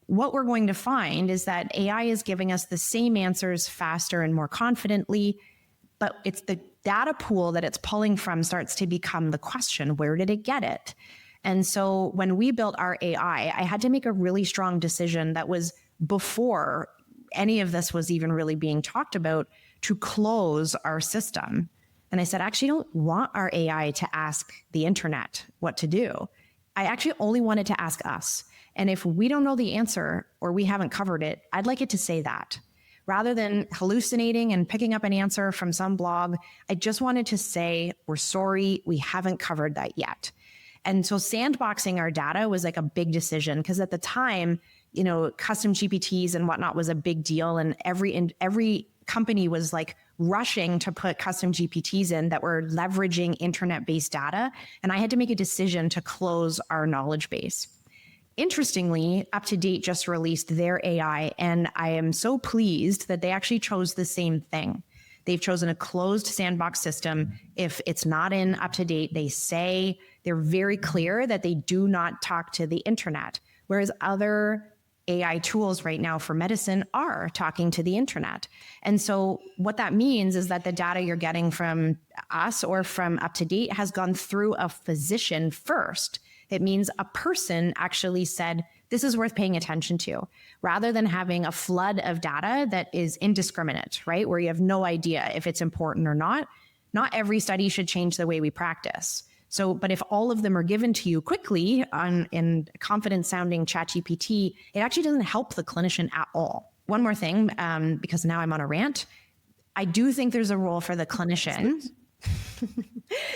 what we're going to find is that AI is giving us the same answers faster and more confidently, but it's the data pool that it's pulling from starts to become the question, where did it get it? And so when we built our AI, I had to make a really strong decision that was before any of this was even really being talked about to close our system. And I said, I actually don't want our AI to ask the internet what to do. I actually only want it to ask us. And if we don't know the answer or we haven't covered it, I'd like it to say that. Rather than hallucinating and picking up an answer from some blog, I just wanted to say, we're sorry, we haven't covered that yet. And so sandboxing our data was like a big decision because at the time, custom GPTs and whatnot was a big deal. And every company was like rushing to put custom GPTs in that were leveraging internet-based data. And I had to make a decision to close our knowledge base. Interestingly, UpToDate just released their AI, and I am so pleased that they actually chose the same thing. They've chosen a closed sandbox system. If it's not in up to date, they're very clear that they do not talk to the internet. Whereas other AI tools right now for medicine are talking to the internet. And so what that means is that the data you're getting from us or from up to date has gone through a physician first. It means a person actually said, this is worth paying attention to, rather than having a flood of data that is indiscriminate, right? Where you have no idea if it's important or not. Not every study should change the way we practice. So, but if all of them are given to you quickly in confident sounding ChatGPT, it actually doesn't help the clinician at all. One more thing, because now I'm on a rant. I do think there's a role for the clinician.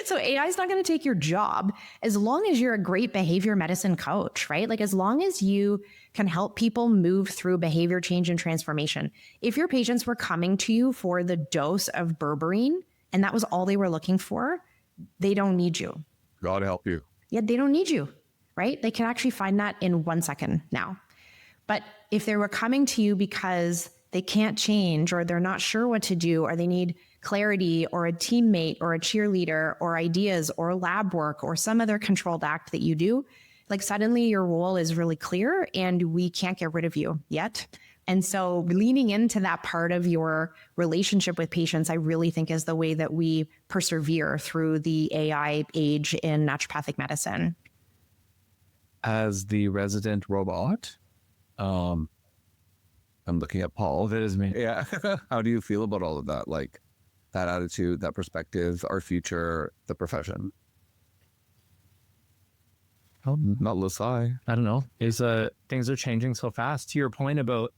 So AI is not going to take your job as long as you're a great behavior medicine coach, right? Like as long as you can help people move through behavior change and transformation. If your patients were coming to you for the dose of berberine and that was all they were looking for, they don't need you. God help you. Yeah, they don't need you, right? They can actually find that in 1 second now. But if they were coming to you because they can't change or they're not sure what to do or they need clarity or a teammate or a cheerleader or ideas or lab work or some other controlled act that you do, like suddenly your role is really clear and we can't get rid of you yet. And so leaning into that part of your relationship with patients, I really think is the way that we persevere through the AI age in naturopathic medicine. As the resident robot, I'm looking at Paul. That is me. Yeah. How do you feel about all of that? Like that attitude, that perspective, our future, the profession? Not Lasai. I don't know. Things are changing so fast. To your point about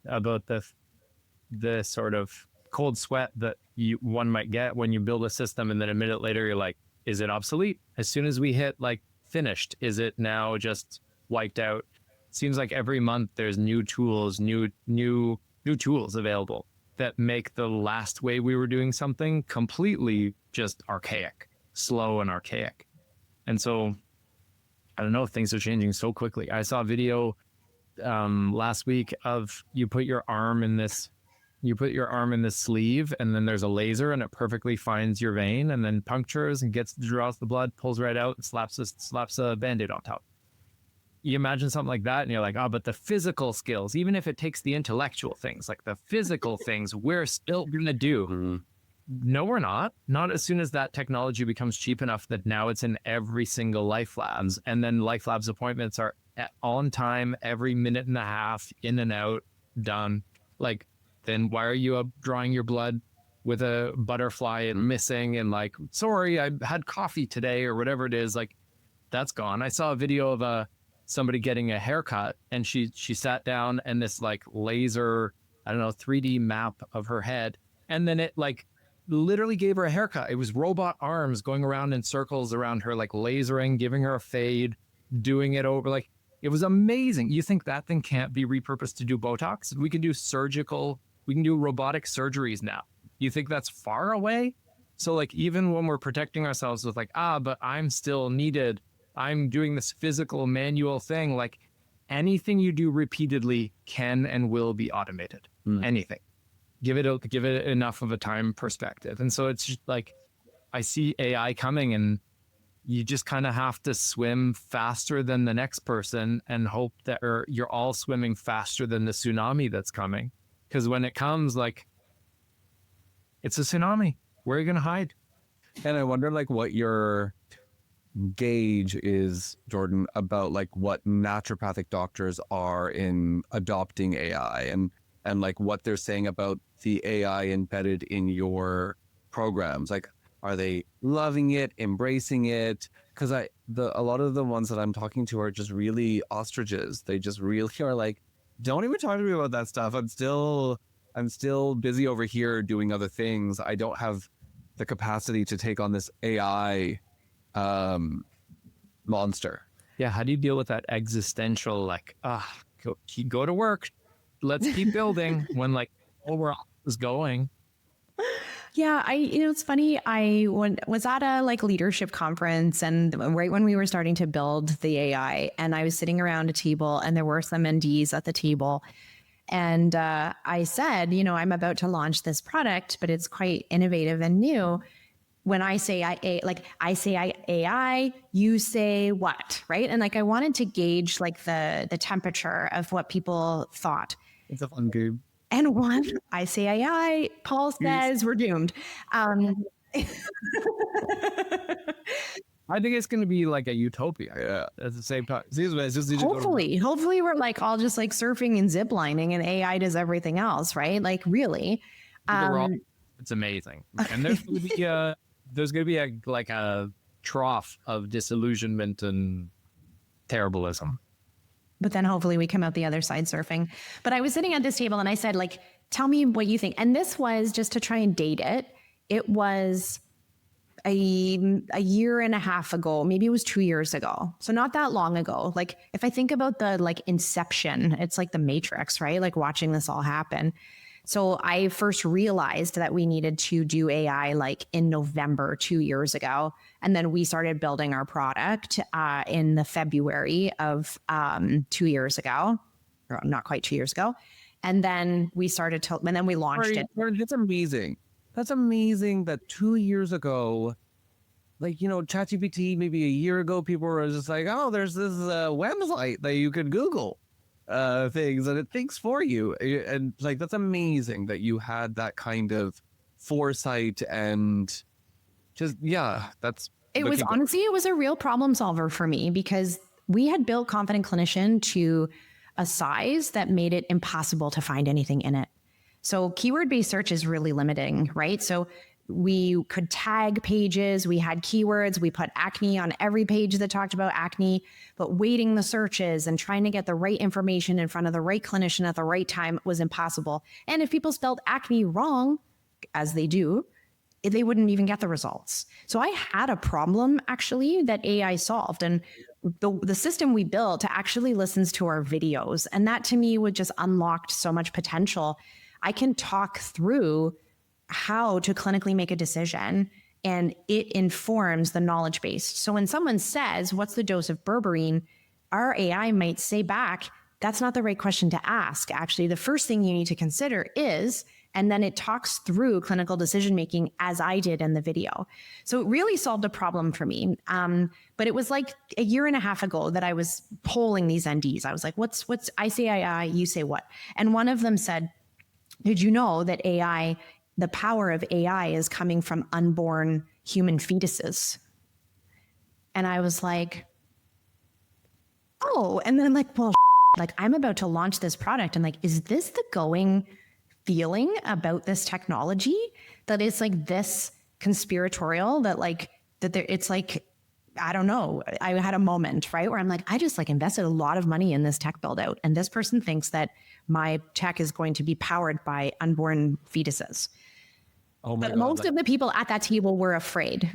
the sort of cold sweat that one might get when you build a system, and then a minute later you're like, is it obsolete? As soon as we hit like finished, is it now just wiped out? Seems like every month there's new tools, new tools available that make the last way we were doing something completely just archaic, slow and archaic. And so I don't know, things are changing so quickly. I saw a video last week of you put your arm in this sleeve and then there's a laser and it perfectly finds your vein and then punctures and draws the blood, pulls right out and slaps a Band-Aid on top. You imagine something like that and you're like, oh, but the physical skills, even if it takes the intellectual things, like the physical things, we're still going to do. Mm-hmm. No, we're not. Not as soon as that technology becomes cheap enough that now it's in every single Life Labs. And then Life Labs appointments are on time, every minute and a half, in and out, done. Like, then why are you drawing your blood with a butterfly and missing and like, sorry, I had coffee today or whatever it is? Like, that's gone. I saw a video of somebody getting a haircut and she sat down and this like laser, 3D map of her head. And then it like literally gave her a haircut. It was robot arms going around in circles around her, like lasering, giving her a fade, doing it over. Like, it was amazing. You think that thing can't be repurposed to do Botox? We can do robotic surgeries now. You think that's far away? So like, even when we're protecting ourselves with like, but I'm still needed, I'm doing this physical manual thing, like anything you do repeatedly can and will be automated. Anything. Give it enough of a time perspective. And so it's just like, I see AI coming and you just kind of have to swim faster than the next person and hope that you're all swimming faster than the tsunami that's coming. Because when it comes, like, it's a tsunami. Where are you going to hide? And I wonder like what your gauge is, Jordan, about like what naturopathic doctors are in adopting AI and like what they're saying about the AI embedded in your programs. Like, are they loving it, embracing it? Because a lot of the ones that I'm talking to are just really ostriches. They just really are like, don't even talk to me about that stuff. I'm still busy over here doing other things. I don't have the capacity to take on this AI monster. Yeah, how do you deal with that existential, like, go to work, let's keep building, when like overall is going? Yeah, it's funny. I was at a like leadership conference and right when we were starting to build the AI, and I was sitting around a table and there were some NDs at the table. And I said, I'm about to launch this product, but it's quite innovative and new. When I say I say AI, you say what, right? And like I wanted to gauge like the temperature of what people thought. It's a fun game. And one, I say AI, Paul says we're doomed. I think it's going to be like a utopia at the same time. Hopefully we're like all just like surfing and ziplining and AI does everything else, right? Like really. It's amazing. And there's going to be a trough of disillusionment and terribleism. But then hopefully we come out the other side surfing. But I was sitting at this table and I said, like, tell me what you think. And this was just to try and date it. It was a year and a half ago, maybe it was 2 years ago. So not that long ago. Like if I think about the like inception, it's like the Matrix, right? Like watching this all happen. So I first realized that we needed to do AI like in November 2 years ago. And then we started building our product in the February of 2 years ago, or not quite 2 years ago. And then we launched it. It's amazing. That's amazing that 2 years ago, like, ChatGPT, maybe a year ago, people were just like, oh, there's this website that you could Google things and it thinks for you. And like, that's amazing that you had that kind of foresight and just, it was a real problem solver for me because we had built Confident Clinician to a size that made it impossible to find anything in it. So keyword-based search is really limiting, right? So we could tag pages, we had keywords, we put acne on every page that talked about acne, but weighting the searches and trying to get the right information in front of the right clinician at the right time was impossible. And if people spelled acne wrong, as they do, they wouldn't even get the results. So I had a problem actually that AI solved. And the system we built actually listens to our videos. And that to me would just unlocked so much potential. I can talk through how to clinically make a decision and it informs the knowledge base. So when someone says, what's the dose of berberine? Our AI might say back, that's not the right question to ask. Actually, the first thing you need to consider is, and then it talks through clinical decision-making as I did in the video. So it really solved a problem for me. But it was like a year and a half ago that I was polling these NDs. I was like, what's I say AI, you say what? And one of them said, did you know that the power of AI is coming from unborn human fetuses? And I was like, oh, and then like, well, like I'm about to launch this product. And like, is this the going feeling about this technology that it's like this conspiratorial it's like, I don't know. I had a moment, right, where I'm like, I just like invested a lot of money in this tech build out. And this person thinks that my tech is going to be powered by unborn fetuses. Oh my but God, most of the people at that table were afraid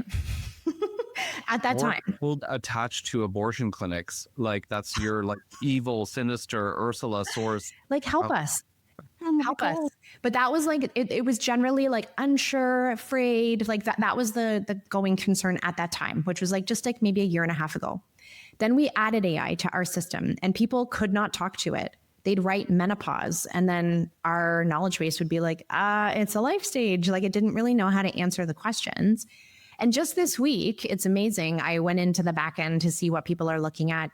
at that time. People attached to abortion clinics. Like that's your like evil, sinister Ursula source. Like, help us. Help us. But that was like, it was generally like unsure, afraid, like that was the going concern at that time, which was like just like maybe a year and a half ago. Then we added AI to our system and people could not talk to it. They'd write menopause and then our knowledge base would be like, it's a life stage. Like it didn't really know how to answer the questions. And just this week, it's amazing. I went into the back end to see what people are looking at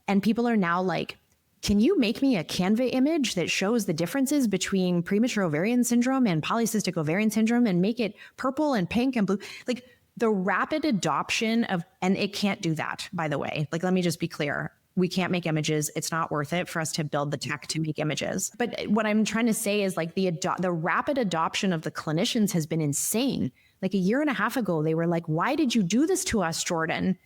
and people are now like, can you make me a Canva image that shows the differences between premature ovarian syndrome and polycystic ovarian syndrome and make it purple and pink and blue? Like the rapid adoption of, and it can't do that, by the way. Like, let me just be clear. We can't make images. It's not worth it for us to build the tech to make images. But what I'm trying to say is like the rapid adoption of the clinicians has been insane. Like a year and a half ago, they were like, why did you do this to us, Jordan?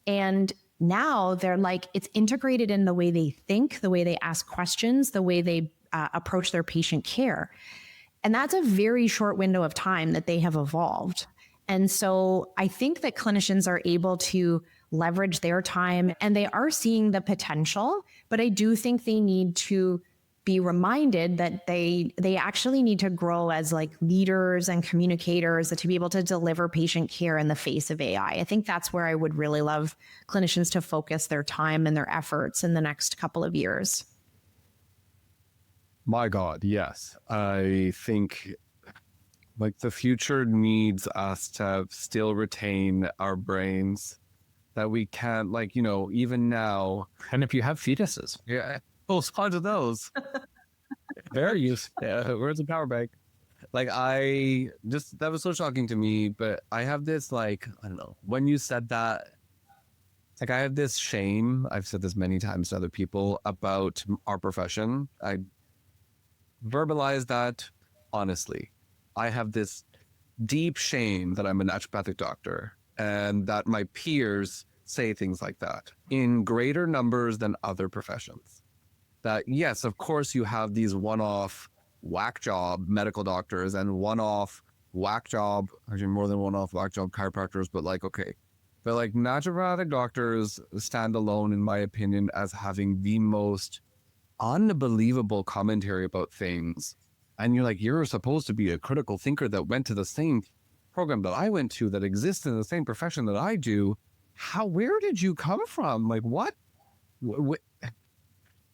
And now they're like, it's integrated in the way they think, the way they ask questions, the way they approach their patient care. And that's a very short window of time that they have evolved. And so I think that clinicians are able to leverage their time and they are seeing the potential, but I do think they need to be reminded that they actually need to grow as like leaders and communicators to be able to deliver patient care in the face of AI. I think that's where I would really love clinicians to focus their time and their efforts in the next couple of years. My God, yes. I think like the future needs us to still retain our brains, that we can't, like, you know, even now. And if you have fetuses, Yeah. Oh, tons of those. very useful. Yeah, where's the power bank? Like that was so shocking to me, but I have this, like, I don't know, when you said that, like I have this shame. I've said this many times to other people about our profession. I verbalize that honestly. I have this deep shame that I'm a naturopathic doctor and that my peers say things like that in greater numbers than other professions. That, yes, of course, you have these one-off whack job medical doctors and one-off whack job, actually more than one-off whack job chiropractors, but like, okay. But like naturopathic doctors stand alone, in my opinion, as having the most unbelievable commentary about things. And you're like, you're supposed to be a critical thinker that went to the same program that I went to, that exists in the same profession that I do. Where did you come from? Like, what?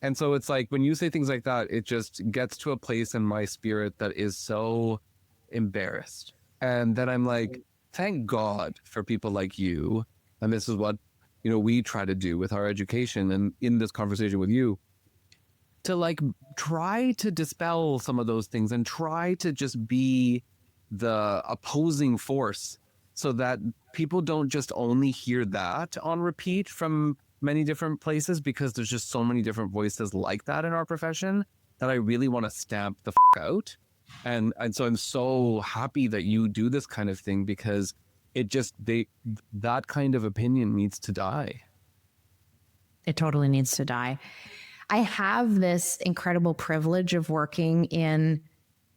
And so it's like, when you say things like that, it just gets to a place in my spirit that is so embarrassed. And then I'm like, thank God for people like you. And this is what, you know, we try to do with our education and in this conversation with you, to like try to dispel some of those things and try to just be the opposing force, so that people don't just only hear that on repeat from many different places, because there's just so many different voices like that in our profession that I really want to stamp the out. And so I'm so happy that you do this kind of thing, because that kind of opinion needs to die. It totally needs to die. I have this incredible privilege of working in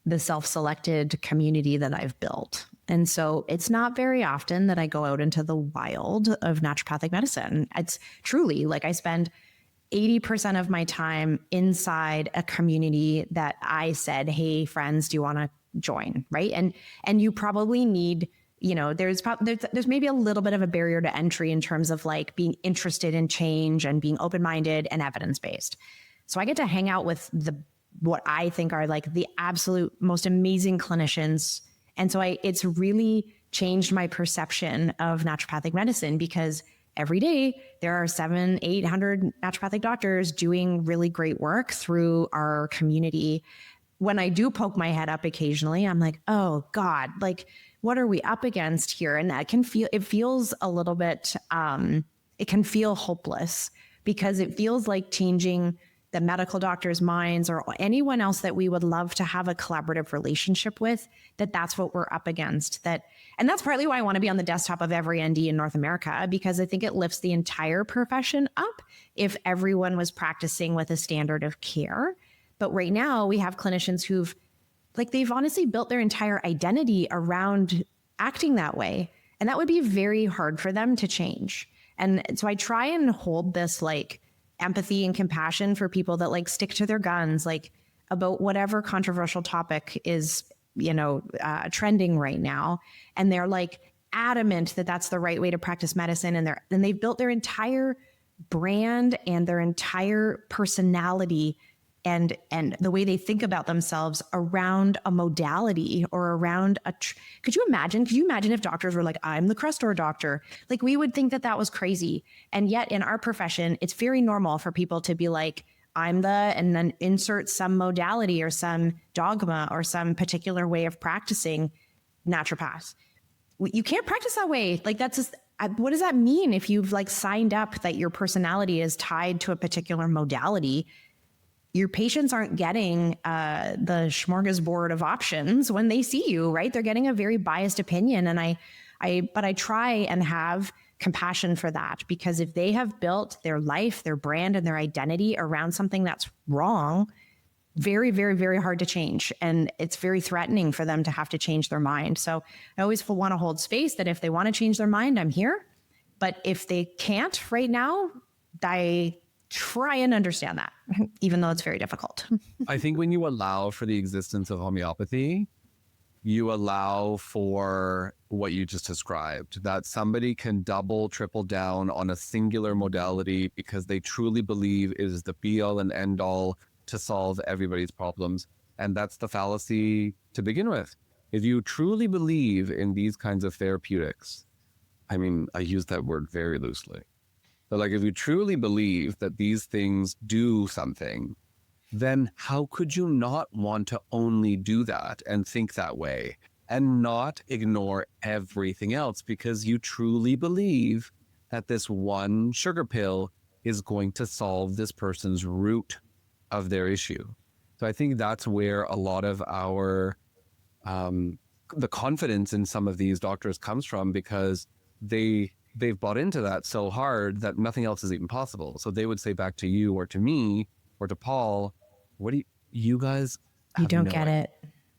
the self-selected community that I've built. And so it's not very often that I go out into the wild of naturopathic medicine. It's truly like I spend 80% of my time inside a community that I said, hey, friends, do you want to join? Right. And you probably need, you know, there's maybe a little bit of a barrier to entry in terms of like being interested in change and being open-minded and evidence-based. So I get to hang out with what I think are like the absolute most amazing clinicians. And so it's really changed my perception of naturopathic medicine, because every day there are 700-800 naturopathic doctors doing really great work through our community. When I do poke my head up occasionally, I'm like, oh God, like what are we up against here? And that feels a little bit, it can feel hopeless, because it feels like changing the medical doctors' minds, or anyone else that we would love to have a collaborative relationship with, that's what we're up against. And that's partly why I want to be on the desktop of every ND in North America, because I think it lifts the entire profession up if everyone was practicing with a standard of care. But right now we have clinicians they've honestly built their entire identity around acting that way. And that would be very hard for them to change. And so I try and hold this like empathy and compassion for people that like stick to their guns, like about whatever controversial topic is, trending right now. And they're like adamant that that's the right way to practice medicine. And they've built their entire brand and their entire personality and the way they think about themselves around a modality or around could you imagine if doctors were like, I'm the Crestor doctor? Like, we would think that was crazy. And yet in our profession, it's very normal for people to be like, and then insert some modality or some dogma or some particular way of practicing naturopath. You can't practice that way. Like, that's just, what does that mean if you've like signed up that your personality is tied to a particular modality? Your patients aren't getting the smorgasbord of options when they see you, right? They're getting a very biased opinion. And but I try and have compassion for that, because if they have built their life, their brand, and their identity around something that's wrong, very, very, very hard to change. And it's very threatening for them to have to change their mind. So I always want to hold space that if they want to change their mind, I'm here. But if they can't right now, I try and understand that, even though it's very difficult. I think when you allow for the existence of homeopathy, you allow for what you just described, that somebody can double, triple down on a singular modality because they truly believe it is the be all and end all to solve everybody's problems. And that's the fallacy to begin with. If you truly believe in these kinds of therapeutics, I mean, I use that word very loosely. But like, if you truly believe that these things do something, then how could you not want to only do that and think that way and not ignore everything else because you truly believe that this one sugar pill is going to solve this person's root of their issue? So I think that's where a lot of our the confidence in some of these doctors comes from, because they've bought into that so hard that nothing else is even possible. So they would say back to you or to me or to Paul, what do you guys You don't no get idea. it.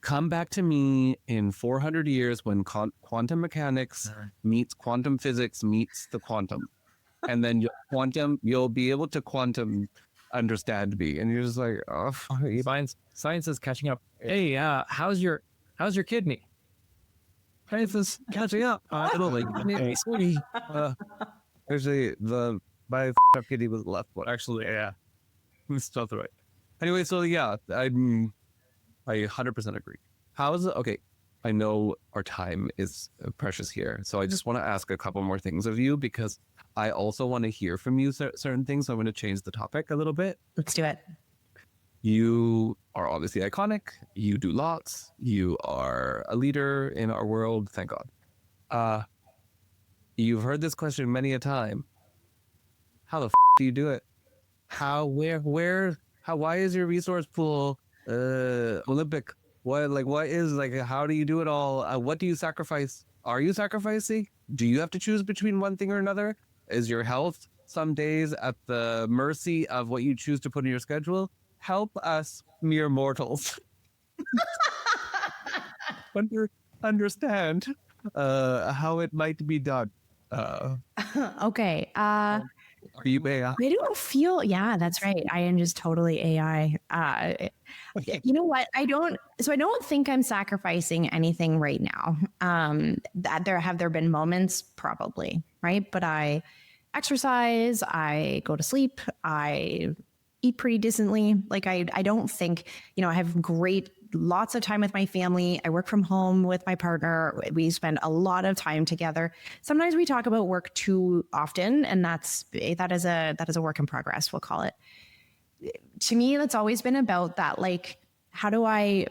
Come back to me in 400 years when quantum mechanics meets quantum physics meets the quantum. And then you'll be able to quantum understand me. And you're just like, oh, Science is catching up. Hey, how's your kidney? Science is catching up. actually, my up kitty was the left one. Actually, yeah. It's not the right. Anyway, so yeah, I 100% agree. Okay, I know our time is precious here, so I just want to ask a couple more things of you, because I also want to hear from you certain things. So I'm going to change the topic a little bit. Let's do it. You are obviously iconic. You do lots. You are a leader in our world. Thank God. You've heard this question many a time. How the do you do it? Why is your resource pool Olympic? How do you do it all? What do you sacrifice? Are you sacrificing? Do you have to choose between one thing or another? Is your health some days at the mercy of what you choose to put in your schedule? Help us mere mortals understand how it might be done. Okay. Are you AI? I don't feel, yeah, that's right. I am just totally AI. You know what? I don't think I'm sacrificing anything right now. Have there been moments? Probably, right? But I exercise, I go to sleep, I eat pretty decently. Like I don't think, I have lots of time with my family. I work from home with my partner. We spend a lot of time together. Sometimes we talk about work too often, and that is a work in progress, we'll call it. To me, that's always been about that, like, how do I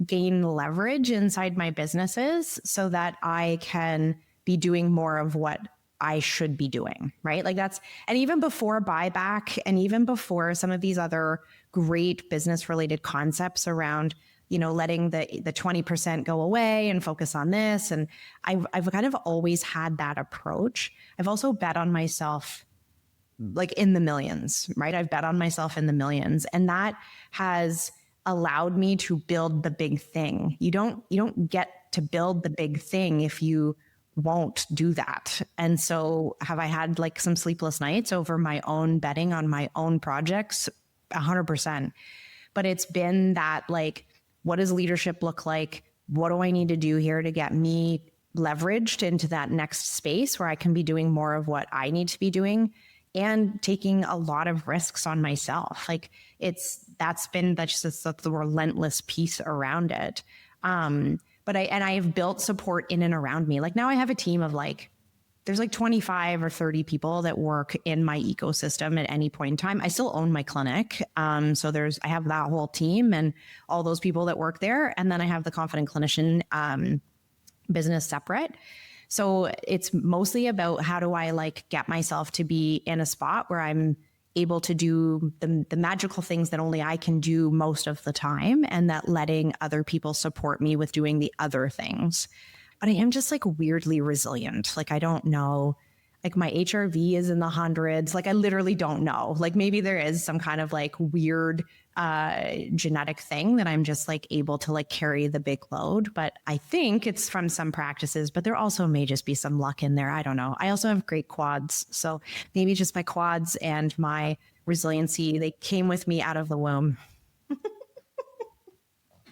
gain leverage inside my businesses so that I can be doing more of what I should be doing, right? Like and even before buyback and even before some of these other great business related concepts around, letting the 20% go away and focus on this. And I've kind of always had that approach. I've also bet on myself like in the millions, right? I've bet on myself in the millions, and that has allowed me to build the big thing. You don't get to build the big thing if you won't do that. And so have I had like some sleepless nights over my own betting on my own projects? 100%. But it's been that, like, what does leadership look like? What do I need to do here to get me leveraged into that next space where I can be doing more of what I need to be doing and taking a lot of risks on myself? Like that's just the relentless piece around it. But I have built support in and around me. Like now I have a team of there's 25 or 30 people that work in my ecosystem at any point in time. I still own my clinic. So I have that whole team and all those people that work there. And then I have the Confident Clinician business separate. So it's mostly about how do I get myself to be in a spot where I'm able to do the magical things that only I can do most of the time, and that letting other people support me with doing the other things. But I am just weirdly resilient. I don't know, my HRV is in the hundreds. I literally don't know. Maybe there is some kind of weird genetic thing that I'm just able to carry the big load. But I think it's from some practices, but there also may just be some luck in there. I don't know. I also have great quads. So maybe just my quads and my resiliency, they came with me out of the womb.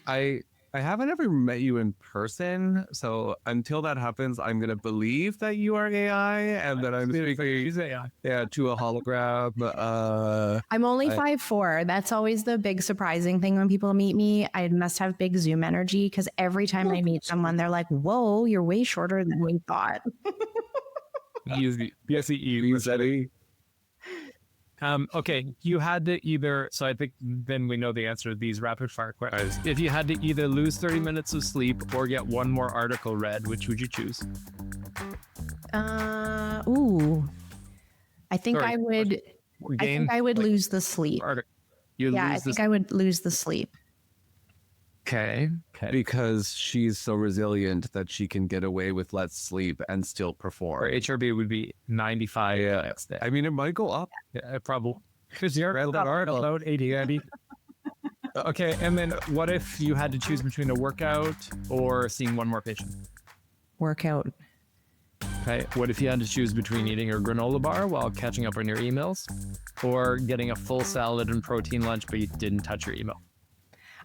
I I haven't ever met you in person, so until that happens, I'm gonna believe that you are AI and that I'm speaking AI. to a hologram. I'm only I- 5'4". That's always the big surprising thing when people meet me. I must have big Zoom energy because every time I meet someone, they're like, "Whoa, you're way shorter than we thought." Easy. Yes, Easy. Okay, you had to either. So I think then we know the answer to these rapid fire questions. If you had to either lose 30 minutes of sleep or get one more article read, which would you choose? Ooh. I think Sorry, I would. I think I would lose the sleep. Yeah, I think I would lose the sleep. Okay. Because she's so resilient that she can get away with less sleep and still Or perform. HRB would be 95 the next day. I mean, it might go up. Yeah, probably. Because you're Read that article. about 80, Andy. Okay, and then what if you had to choose between a workout or seeing one more patient? Workout. Okay, what if you had to choose between eating a granola bar while catching up on your emails or getting a full salad and protein lunch, but you didn't touch your email?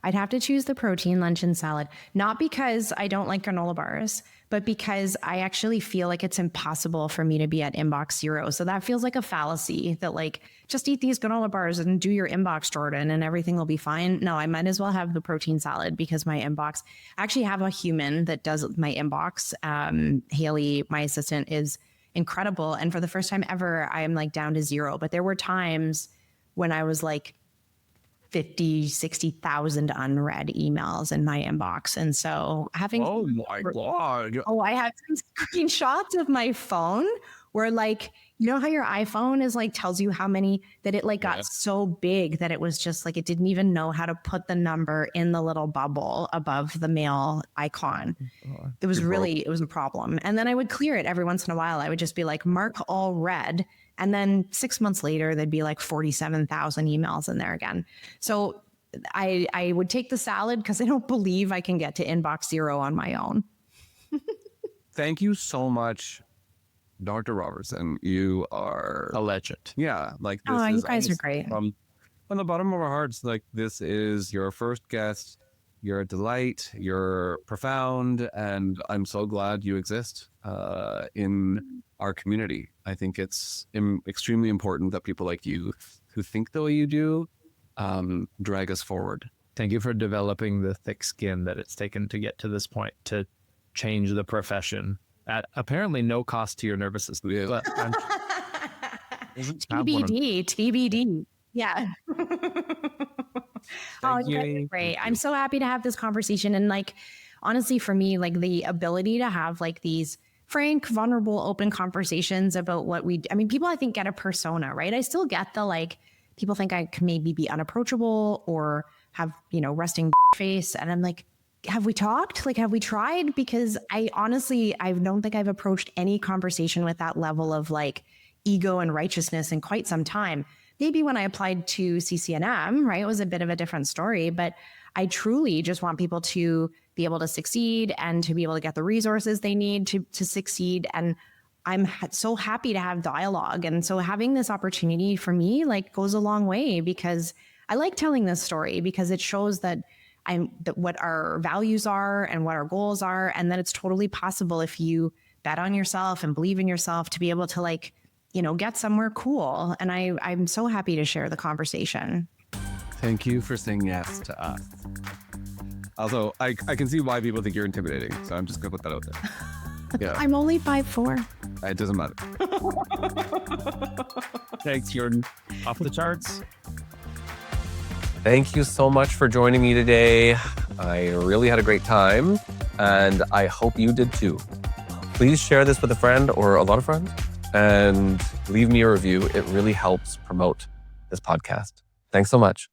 I'd have to choose the protein lunch and salad, not because I don't like granola bars, but because I actually feel like it's impossible for me to be at inbox 0. So that feels like a fallacy that like, just eat these granola bars and do your inbox, Jordan, and everything will be fine. No, I might as well have the protein salad because my inbox, I actually have a human that does my inbox. Haley, my assistant, is incredible. And for the first time ever, I am like down to 0. But there were times when I was like, 50, 60,000 unread emails in my inbox. And so having, Oh my God. I have some screenshots of my phone where like, you know how your iPhone is like, tells you how many, that it like got so big that it was just like, it didn't even know how to put the number in the little bubble above the mail icon. It was it was a problem. And then I would clear it every once in a while. I would just be like, mark all read. And then 6 months later, there'd be like 47,000 emails in there again. So I would take the salad because I don't believe I can get to inbox 0 on my own. Thank you so much, Dr. Robertson. You are A legend. Yeah, like this Oh, is you guys are honest- great. From the bottom of our hearts, like this is your first guest. You're a delight. You're profound, and I'm so glad you exist in our community. I think it's extremely important that people like you, who think the way you do, drag us forward. Thank you for developing the thick skin that it's taken to get to this point to change the profession at apparently no cost to your nervous system. Yeah. But TBD. Yeah. Oh, you guys are great. I'm so happy to have this conversation. And like, honestly, for me, like the ability to have like these frank, vulnerable, open conversations about what people, I think, get a persona, right? I still get the like, people think I can maybe be unapproachable or have, resting face. And I'm like, have we talked? Like, have we tried? Because I don't think I've approached any conversation with that level of like ego and righteousness in quite some time. Maybe when I applied to CCNM, right, it was a bit of a different story, but I truly just want people to be able to succeed and to be able to get the resources they need to succeed. And I'm so happy to have dialogue. And so having this opportunity for me like goes a long way, because I like telling this story because it shows that what our values are and what our goals are, and that it's totally possible if you bet on yourself and believe in yourself to be able to like, get somewhere cool. And I'm so happy to share the conversation. Thank you for saying yes to us. Although I can see why people think you're intimidating, so I'm just gonna put that out there. Yeah, I'm only 5'4". it doesn't matter. thanks, Jordan. Off the charts. Thank you so much for joining me today. I really had a great time, and I hope you did too. Please share this with a friend or a lot of friends, and leave me a review. It really helps promote this podcast. Thanks so much.